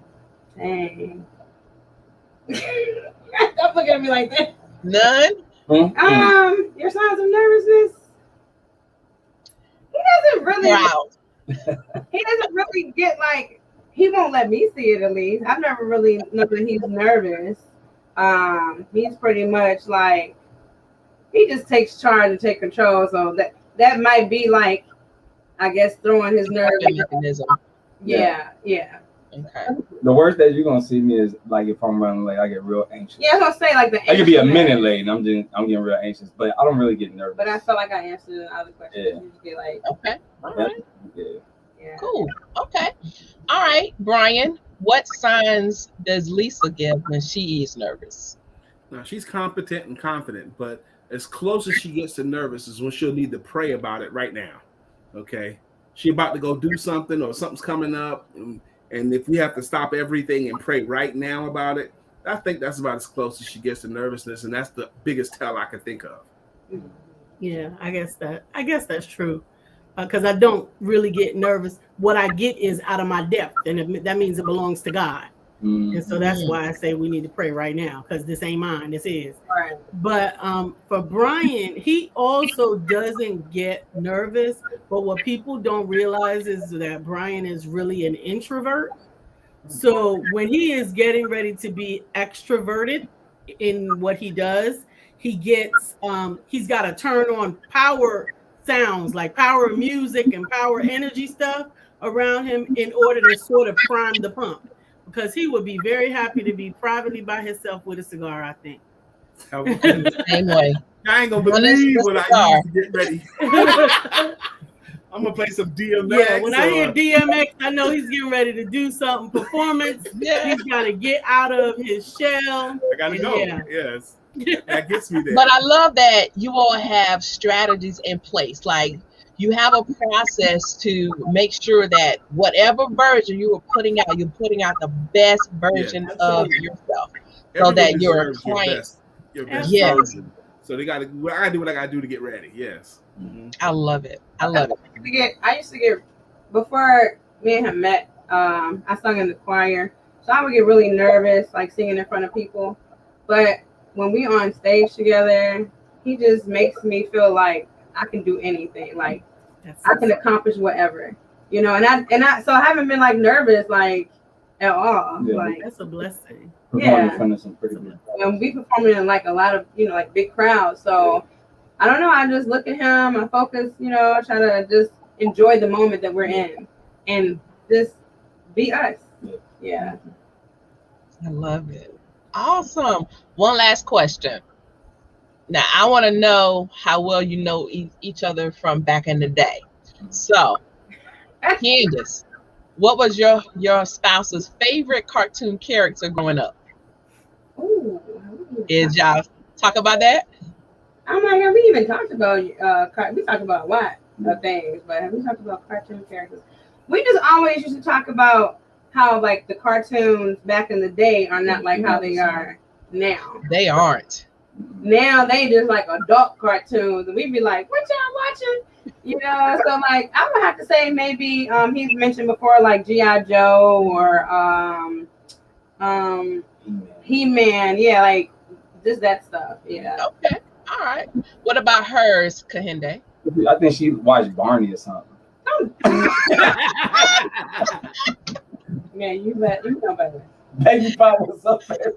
Don't look at me like that. None? Your signs of nervousness. He doesn't really. Wow. He doesn't really get like. He won't let me see it. At least I've never really known that he's nervous. He's pretty much like he just takes charge and take control. So that might be like, I guess, throwing his nerves. Mechanism. Yeah. Okay. The worst that you're gonna see me is like if I'm running late, I get real anxious. Yeah, I was gonna say like the. I could be a minute late, and I'm getting real anxious, but I don't really get nervous. But I feel like I answered the other question. Yeah. You just get like. Okay. All right. Yeah. Cool. Okay. All right, Brian. What signs does Lisa give when she is nervous? Now she's competent and confident, but as close as she gets to nervous is when she'll need to pray about it right now. Okay, she about to go do something or something's coming up, and if we have to stop everything and pray right now about it, I think that's about as close as she gets to nervousness, and that's the biggest tell I can think of. Yeah, I guess that's true. Because I don't really get nervous. What I get is out of my depth, and that means it belongs to God. And so that's why I say we need to pray right now, because this ain't mine, this is. Right. But for Brian, he also doesn't get nervous. But what people don't realize is that Brian is really an introvert. So when he is getting ready to be extroverted in what he does, he gets he's got to turn on power sounds like power music and power energy stuff around him in order to sort of prime the pump, because he would be very happy to be privately by himself with a cigar, I think. Same way. I ain't gonna believe what I use to get ready. I'm gonna play some DMX. Yeah, when I hear DMX, I know he's getting ready to do something. Performance. He's gotta get out of his shell. I gotta go. Yes. That gets me there. But I love that you all have strategies in place. Like you have a process to make sure that whatever version you are putting out, you're putting out the best version of yourself. So that your client, your best version. So I gotta do what I gotta do to get ready. Yes. Mm-hmm. I love it. I love it. I used to get, before me and him met, I sung in the choir. So I would get really nervous, like singing in front of people. But when we on stage together, he just makes me feel like I can do anything. Like I can accomplish whatever, you know. And I so I haven't been like nervous like at all. Yeah. Like That's a blessing. Performing in front of some pretty good. And we performing in like a lot of, you know, like big crowds. So I don't know. I just look at him. I focus, you know, I try to just enjoy the moment that we're in and just be us. Yeah. I love it. Awesome. One last question. Now, I want to know how well you know each other from back in the day. So, Candance, what was your spouse's favorite cartoon character growing up? Ooh. Did y'all talk about that? Oh my God, we even talked about we talked about a lot of things, but have we talked about cartoon characters? We just always used to talk about how like the cartoons back in the day are not like how they are now. They aren't. Now they just like adult cartoons, and we'd be like, "What y'all watching?" You know. So like, I would have to say maybe he's mentioned before like G.I. Joe or He-Man. Yeah, like just that stuff. Yeah. Okay. All right. What about hers, Kehinda? I think she watched Barney or something. Man, you know better. Baby Pop was up there.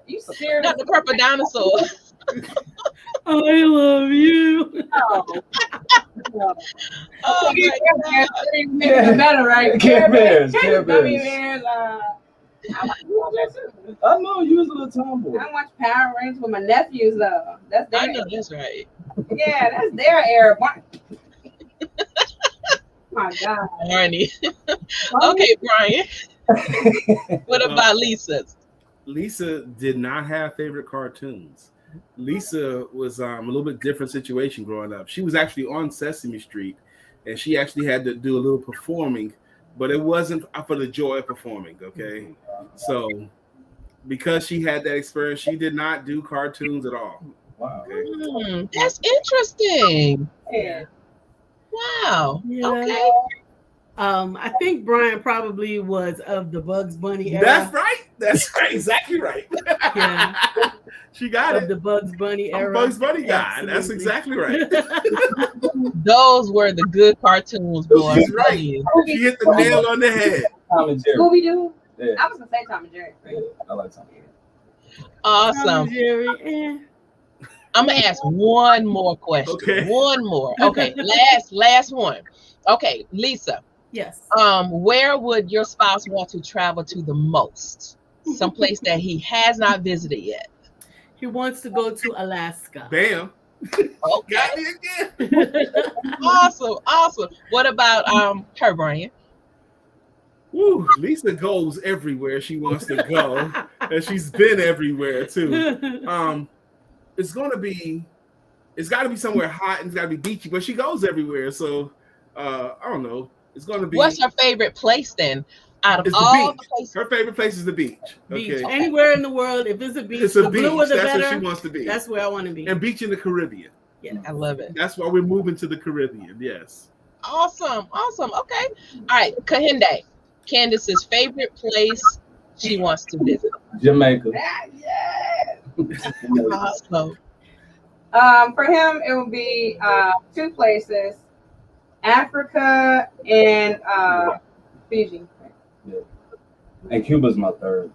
You serious? Not the purple dinosaur. I love you. Oh. Oh, Okay, my Care Bears, better, right? Care Bears, Care Care Bears. Bears. I watch that too. I know you was a little tomboy. I watch Power Rangers with my nephews though. That's I their know that's right. yeah, that's their era. My God. Barney. Okay, Brian. What about Lisa's? Lisa did not have favorite cartoons. Lisa was a little bit different situation growing up. She was actually on Sesame Street, and she actually had to do a little performing, but it wasn't for the joy of performing, okay? So because she had that experience, she did not do cartoons at all. Wow. Okay? That's interesting. Yeah. Wow. Yeah. Okay. I think Brian probably was of the Bugs Bunny era. That's right. That's right. Exactly right. Yeah. She got Of it. the Bugs Bunny I'm era. Bugs Bunny guy. Absolutely. That's exactly right. Those were the good cartoons, boy. She's right. She hit the nail on the head. Tom and Jerry. Scooby Doo. Yeah. I was gonna say Tom and Jerry. Yeah, I like Tom and Jerry. Tom Awesome. and Jerry, I'm gonna ask one more question. Okay. One more. Okay. Last one. Okay, Lisa. Yes. Where would your spouse want to travel to the most? Someplace that he has not visited yet. He wants to go to Alaska. Bam. Okay. Got me again. Awesome. What about her, Brian? Woo, Lisa goes everywhere she wants to go, and she's been everywhere too. It's got to be somewhere hot and it's got to be beachy, but she goes everywhere. So I don't know. It's going to be. What's her favorite place then? Out of It's all the beach. the places, Her favorite place is the beach. Beach. Okay. Anywhere in the world, if it's a beach, It's a the beach. bluer the That's better. where she wants to be. That's where I want to be. And beach in the Caribbean. Yeah. I love it. That's why we're moving to the Caribbean. Yes. Awesome. Okay. All right, Kehinda. Candace's favorite place she wants to visit. Jamaica. Yeah. Awesome. For him, it would be two places: Africa and Fiji. Yeah. And Cuba's my third.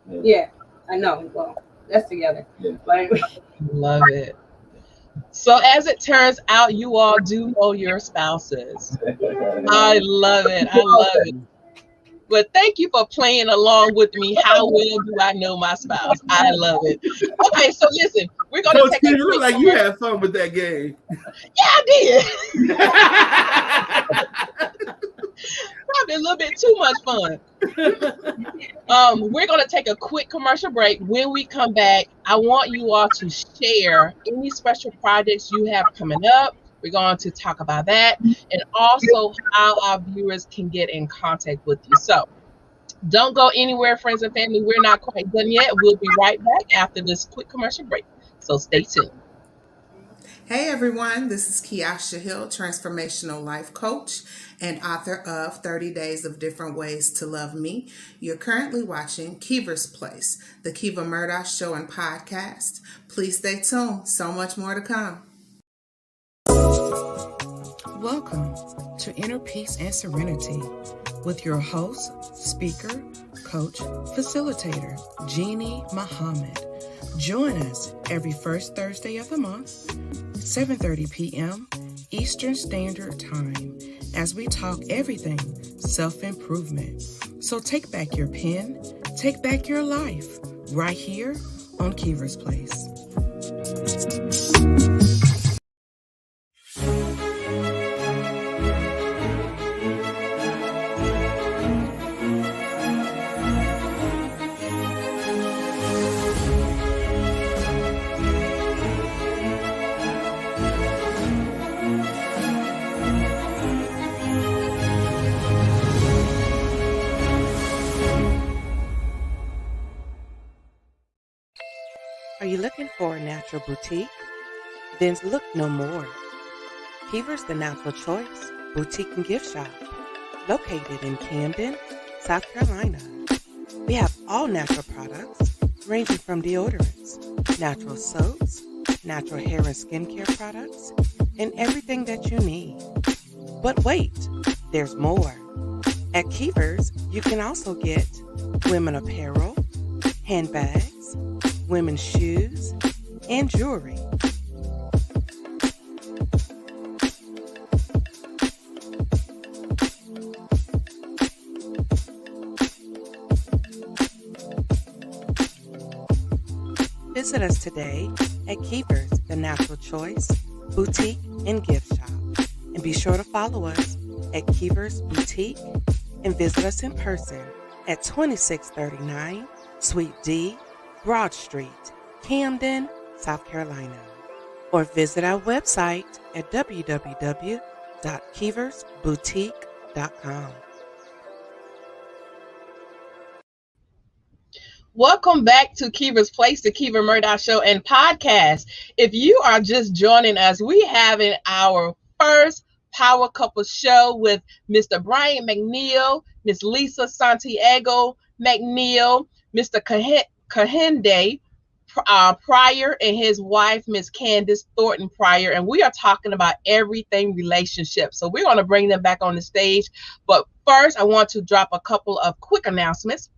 Yeah, I know. Well, that's together. Yeah. Like, Love it. So as it turns out, you all do know your spouses. I love it. But thank you for playing along with me. How well do I know my spouse? I love it. Okay, so listen, we're gonna Coach take Keever, a you look quick like you had fun with that game. Yeah, I did. Probably a little bit too much fun. We're gonna take a quick commercial break. When we come back, I want you all to share any special projects you have coming up. We're going to talk about that and also how our viewers can get in contact with you. So don't go anywhere, friends and family. We're not quite done yet. We'll be right back after this quick commercial break. So stay tuned. Hey everyone, this is Kiasha Hill, transformational life coach and author of 30 Days of Different Ways to Love Me. You're currently watching Keever's Place, the Keever Murdoch Show and podcast. Please stay tuned, so much more to come. Welcome to Inner Peace and Serenity with your host, speaker, coach, facilitator, Jeannie Muhammad. Join us every first Thursday of the month, 7:30 p.m. Eastern Standard Time, as we talk everything self-improvement. So take back your pen, take back your life, right here on Keever's Place. Are you looking for a natural boutique? Then look no more. Keever's the Natural Choice Boutique and Gift Shop, located in Candance, South Carolina. We have all natural products, ranging from deodorants, natural soaps, natural hair and skincare products, and everything that you need. But wait, there's more. At Keever's, you can also get women apparel, handbags, women's shoes, and jewelry. Visit us today at Keever's, the Natural Choice Boutique and Gift Shop. And be sure to follow us at Keever's Boutique and visit us in person at 2639 Suite D, Broad Street, Camden, South Carolina. Or visit our website at www.keeversboutique.com. Welcome back to Keever's Place, the Keever Murdoch Show and podcast. If you are just joining us, we having our first Power Couple show with Mr. Brian McNeill, Miss Lisa Santiago McNeill, Mr. Kehinda Pryor, and his wife, Miss Candance Thornton-Pryor, and we are talking about everything relationship. So we're going to bring them back on the stage. But first, I want to drop a couple of quick announcements.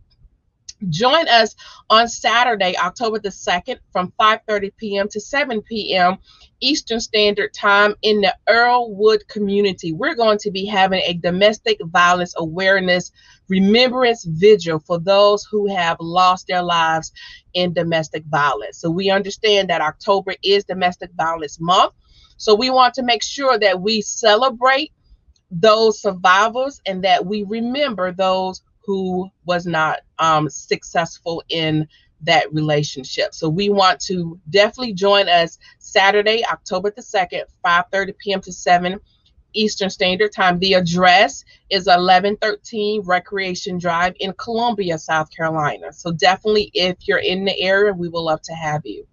Join us on Saturday, October the 2nd from 5:30 p.m. to 7 p.m. Eastern Standard Time in the Earlwood community. We're going to be having a domestic violence awareness remembrance vigil for those who have lost their lives in domestic violence. So we understand that October is Domestic Violence Month. So we want to make sure that we celebrate those survivors and that we remember those who was not successful in that relationship. So we want to definitely join us Saturday, October the 2nd, 5:30 p.m. to 7 Eastern Standard Time. The address is 1113 Recreation Drive in Columbia, South Carolina. So definitely, if you're in the area, we would love to have you.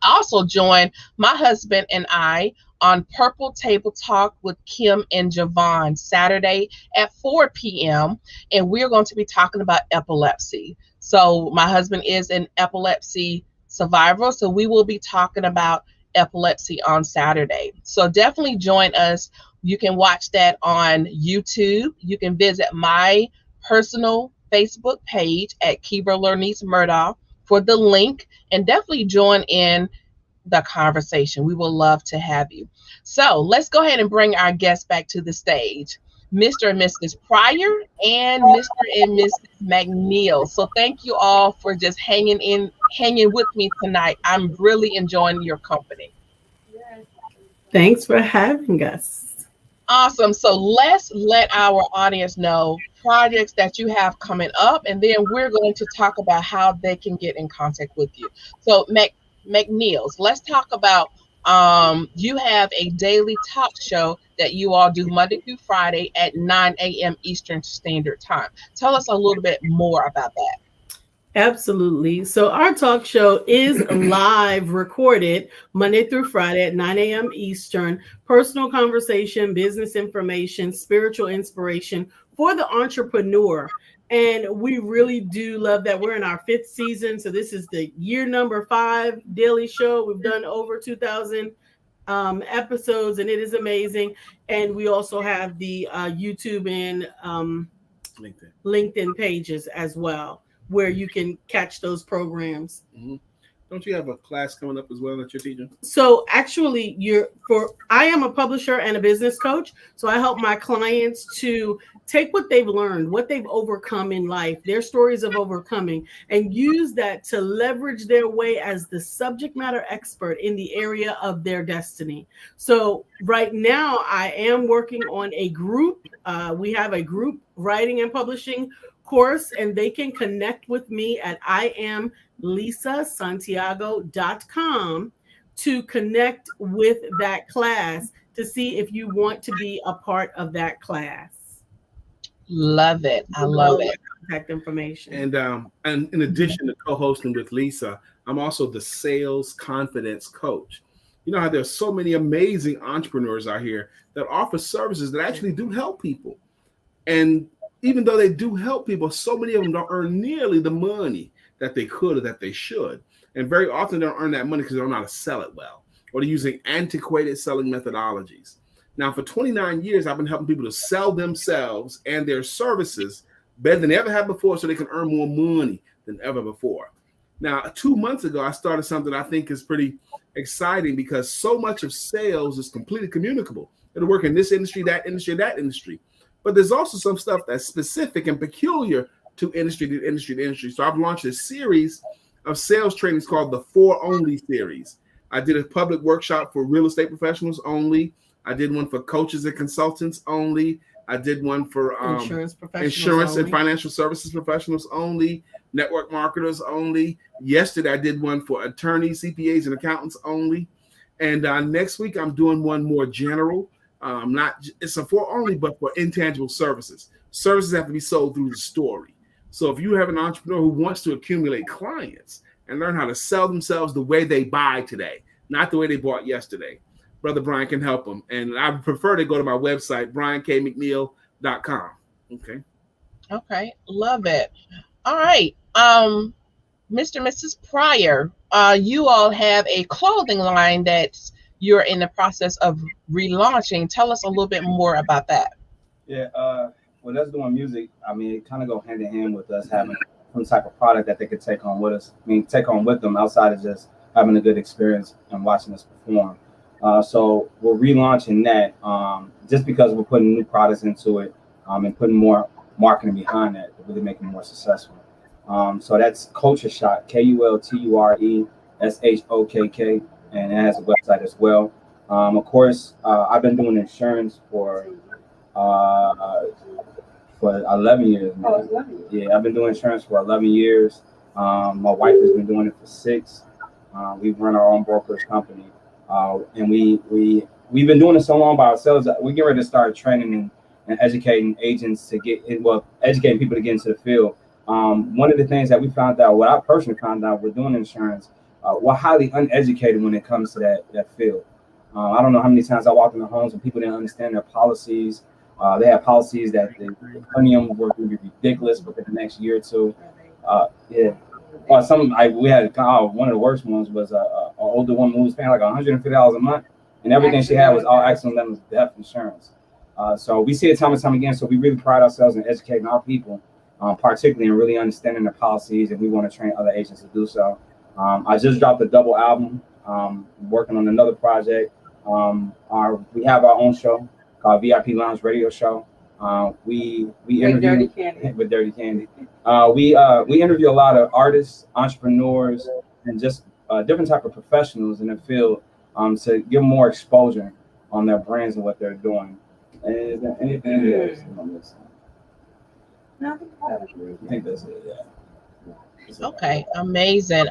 Also join my husband and I on Purple Table Talk with Kim and Javon Saturday at 4 p.m. And we're going to be talking about epilepsy. So my husband is an epilepsy survivor, so we will be talking about epilepsy on Saturday. So definitely join us. You can watch that on YouTube. You can visit my personal Facebook page at Keever Lernice Murdoch for the link, and definitely join in the conversation. We will love to have you. So let's go ahead and bring our guests back to the stage, Mr. and Mrs. Pryor and Mr. and Mrs. McNeill. So thank you all for just hanging with me tonight. I'm really enjoying your company. Thanks for having us. Awesome. So let's let our audience know projects that you have coming up, and then we're going to talk about how they can get in contact with you. So McNeill's, let's talk about you have a daily talk show that you all do Monday through Friday at 9 a.m. Eastern Standard Time. Tell us a little bit more about that. Absolutely. So our talk show is live recorded Monday through Friday at 9 a.m. Eastern. Personal conversation, business information, spiritual inspiration for the entrepreneur. And we really do love that. We're in our 5th season. So this is the year number 5 daily show. We've done over 2,000 episodes, and it is amazing. And we also have the YouTube and LinkedIn pages as well, where you can catch those programs. Mm-hmm. Don't you have a class coming up as well that you're teaching? So actually, I am a publisher and a business coach. So I help my clients to take what they've learned, what they've overcome in life, their stories of overcoming, and use that to leverage their way as the subject matter expert in the area of their destiny. So right now, I am working on a group. We have a group writing and publishing course, and they can connect with me at IamLisaSantiago.com to connect with that class to see if you want to be a part of that class. Love it. I love it. Contact information. And in addition to co-hosting with Lisa, I'm also the sales confidence coach. You know how there's so many amazing entrepreneurs out here that offer services that actually do help people. And even though they do help people, so many of them don't earn nearly the money that they could or that they should. And very often they don't earn that money because they don't know how to sell it well, or they're using antiquated selling methodologies. Now, for 29 years, I've been helping people to sell themselves and their services better than they ever have before so they can earn more money than ever before. Now, 2 months ago, I started something I think is pretty exciting because so much of sales is completely communicable. It'll work in this industry, that industry, that industry. But there's also some stuff that's specific and peculiar to industry to industry to industry. So I've launched a series of sales trainings called the 4 Only series. I did a public workshop for real estate professionals only. I did one for coaches and consultants only. I did one for insurance and financial services professionals only, network marketers only. Yesterday, I did one for attorneys, CPAs, and accountants only. And next week, I'm doing one more general. It's a 4 only, but for intangible services. Services have to be sold through the story. So if you have an entrepreneur who wants to accumulate clients and learn how to sell themselves the way they buy today, not the way they bought yesterday, Brother Brian can help them. And I prefer to go to my website, briankmcneil.com. Okay. Love it. All right. Mr. and Mrs. Pryor, you all have a clothing line that you're in the process of relaunching. Tell us a little bit more about that. Yeah, well, us doing music, I mean, it kind of go hand in hand with us having some type of product that they could take on with us. Take on with them outside of just having a good experience and watching us perform. So we're relaunching that just because we're putting new products into it and putting more marketing behind that to really make it more successful. So that's Culture Shock, KULTURESHOKK, and it has a website as well. Of course, I've been doing insurance for 11 years now. Oh, 11 years. Yeah, I've been doing insurance for 11 years. My wife has been doing it for 6. We run our own brokerage company. And we've been doing it so long by ourselves that we're getting ready to start training and educating agents to educating people to get into the field. One of the things that we found out, what I personally found out, we're doing insurance, we're highly uneducated when it comes to that field. I don't know how many times I walked into homes and people didn't understand their policies. They have policies that the premium would be ridiculous within the next year or two. Yeah. Well, we had one of the worst ones was an older woman who was paying like $150 a month, and everything she had was all accidental death insurance. So we see it time and time again. So we really pride ourselves in educating our people, particularly in really understanding the policies, and we want to train other agents to do so. I just dropped a double album, working on another project. We have our own show called VIP Lounge Radio Show. We interview with Dirty Candy. We interview a lot of artists, entrepreneurs, and just different type of professionals in the field to give more exposure on their brands and what they're doing. And anything else on this? No, I think that's it. Yeah. Okay, amazing.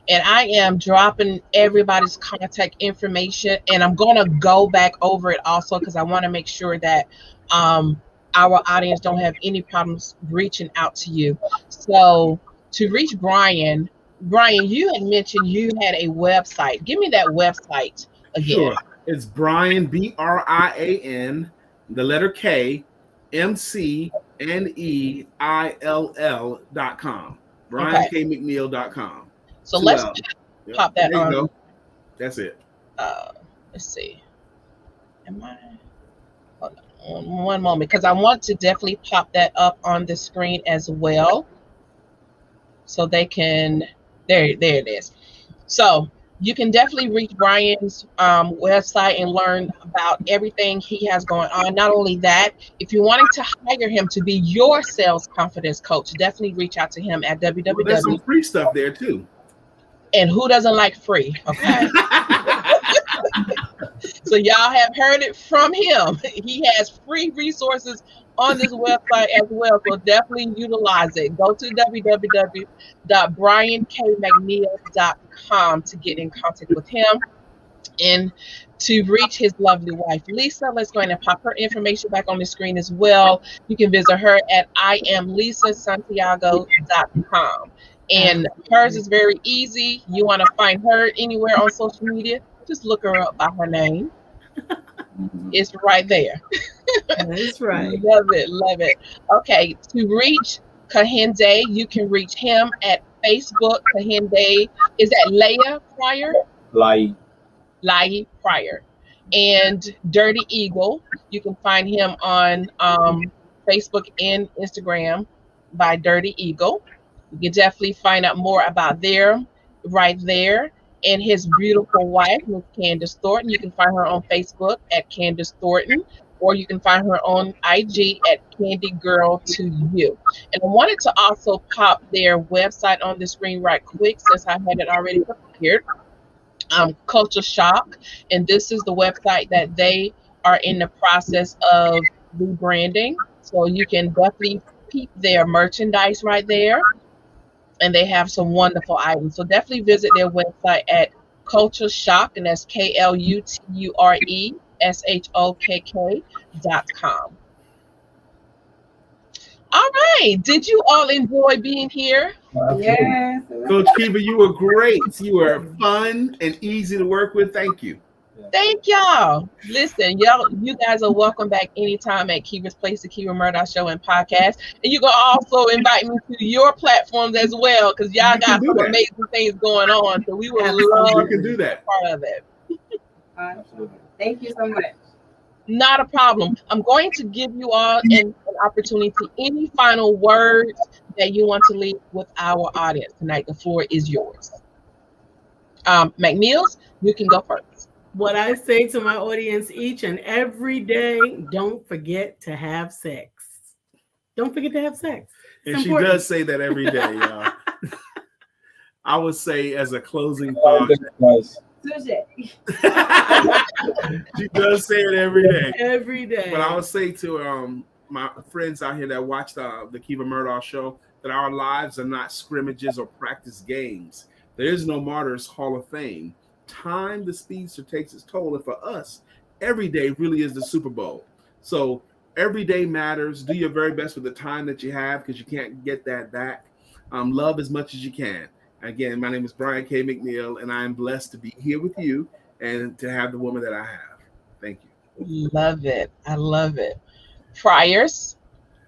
And I am dropping everybody's contact information, and I'm going to go back over it also because I want to make sure that our audience don't have any problems reaching out to you. So to reach Brian, you had mentioned you had a website. Give me that website again. Sure. It's Brian, Brian, the letter K, McNeill.com. BrianKMcNeill.com. So let's pop that there you on. go. That's it. Let's see. Am I? Hold on one moment, because I want to definitely pop that up on the screen as well, so they can. There it is. So you can definitely reach Brian's website and learn about everything he has going on. Not only that, if you're wanting to hire him to be your sales confidence coach, definitely reach out to him at www. Well, there's some free stuff there too. And who doesn't like free? Okay. So y'all have heard it from him. He has free resources on this website as well. So definitely utilize it. Go to www.briankmcneill.com to get in contact with him and to reach his lovely wife, Lisa. Let's go ahead and pop her information back on the screen as well. You can visit her at IamLisaSantiago.com. And hers is very easy. You want to find her anywhere on social media, just look her up by her name. It's right there. That's right. Love it. Okay, to reach Kehinda, you can reach him at Facebook. Kehinda, is that Leah Pryor? Lai Pryor. And Dirty Eagle, you can find him on Facebook and Instagram by Dirty Eagle. You can definitely find out more about them right there. And his beautiful wife, Miss Candace Thornton. You can find her on Facebook at Candace Thornton, or you can find her on IG at Candy Girl to You. And I wanted to also pop their website on the screen right quick, since I had it already prepared. Culture Shock, and this is the website that they are in the process of rebranding. So you can definitely peep their merchandise right there. And they have some wonderful items. So definitely visit their website at Culture Shock, and that's KLUTURESHOKK.com. All right. Did you all enjoy being here? Yes. Coach Keever, you were great. You were fun and easy to work with. Thank you. Thank y'all. Listen, you guys are welcome back anytime at Keever's Place, the Keever Murdoch Show and Podcast. And you can also invite me to your platforms as well, because y'all got some amazing things going on. So we will love to do that. Part of it. Thank you so much. Not a problem. I'm going to give you all an opportunity. Any final words that you want to leave with our audience tonight? The floor is yours. McNeil, you can go first. What I say to my audience each and every day, don't forget to have sex. Don't forget to have sex. And she does say that every day, y'all. I would say as a closing thought. She does say it every day. Every day. But I would say to my friends out here that watch the Keever Murdoch Show that our lives are not scrimmages or practice games. There is no Martyrs Hall of Fame. Time, the speedster, takes its toll, and for us, every day really is the Super Bowl. So every day matters. Do your very best with the time that you have, because you can't get that back. Love as much as you can. Again, my name is Brian K. McNeill, and I am blessed to be here with you and to have the woman that I have. Thank you. Love it. I love it. Friars.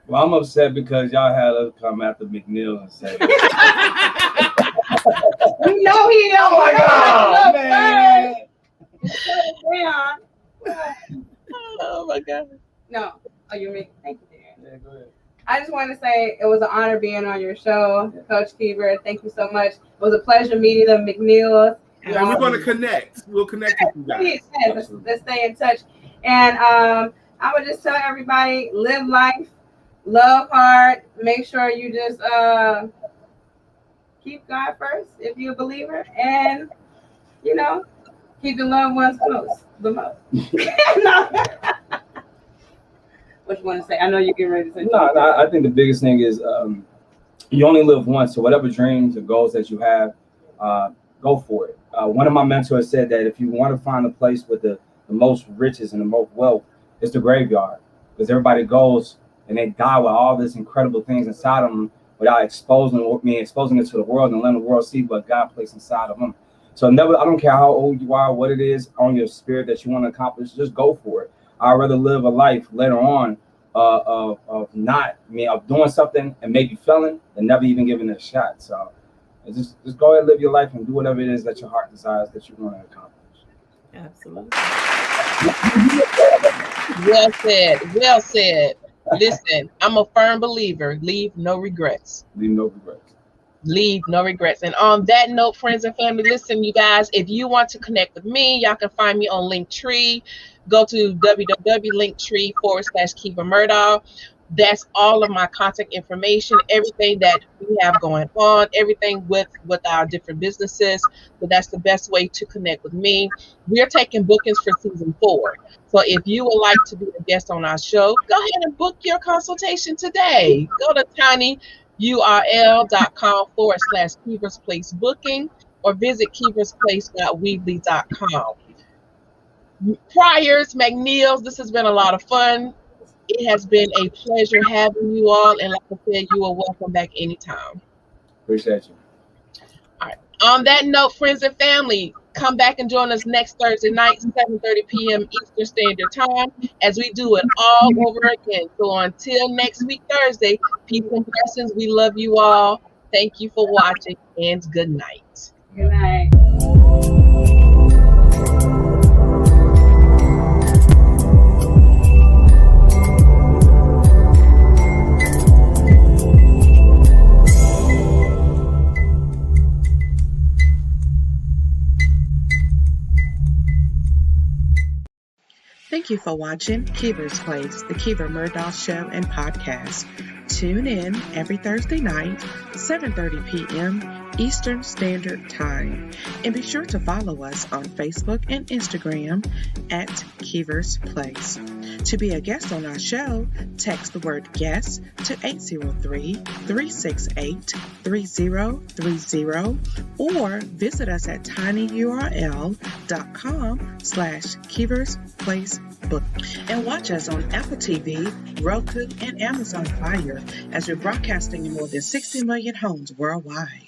Well, I'm upset because y'all had us come after McNeill and say, You know he don't. "Oh my God, man!" Oh my God. No. Oh, you mean? Thank you, Dan. Yeah, go ahead. I just want to say it was an honor being on your show, Coach Keever. Thank you so much. It was a pleasure meeting the McNeils. And we're going to connect. We'll connect with you guys. Yes, let's stay in touch. And I would just tell everybody, live life, love hard. Make sure you just keep God first if you're a believer, and keep your loved ones close the most. What you want to say? I know you're getting ready to say. No, I think the biggest thing is you only live once. So whatever dreams and goals that you have, go for it. One of my mentors said that if you want to find a place with the most riches and the most wealth, it's the graveyard, because everybody goes and they die with all this incredible things inside of them, without exposing it to the world and letting the world see what God placed inside of them. So I don't care how old you are, what it is on your spirit that you want to accomplish, just go for it. I'd rather live a life later on of doing something and maybe failing than never even giving it a shot. So just go ahead and live your life and do whatever it is that your heart desires that you want to accomplish. Absolutely. Well said. Well said. Listen, I'm a firm believer. Leave no regrets. Leave no regrets. Leave no regrets. And on that note, friends and family, listen, you guys, if you want to connect with me, y'all can find me on Linktree. Go to www.linktree.com/Keever Murdoch. That's all of my contact information, everything that we have going on, everything with our different businesses. So that's the best way to connect with me. We're taking bookings for season 4. So if you would like to be a guest on our show, go ahead and book your consultation today. Go to tinyurl.com/Keever's Place Booking or visit keeversplace.weebly.com. Pryor's, McNeil's, this has been a lot of fun. It has been a pleasure having you all. And like I said, you are welcome back anytime. Appreciate you. All right. On that note, friends and family, come back and join us next Thursday night, 7:30 p.m. Eastern Standard Time, as we do it all over again. So until next week, Thursday, peace and blessings. We love you all. Thank you for watching, and good night. Good night. Thank you for watching Keever's Place, the Keever Murdoch Show and Podcast. Tune in every Thursday night, 7:30 p.m. Eastern Standard Time. And be sure to follow us on Facebook and Instagram at Keever's Place. To be a guest on our show, text the word guest to 803-368-3030 or visit us at tinyurl.com/Keever's Place Book. And watch us on Apple TV, Roku, and Amazon Fire as we're broadcasting in more than 60 million homes worldwide.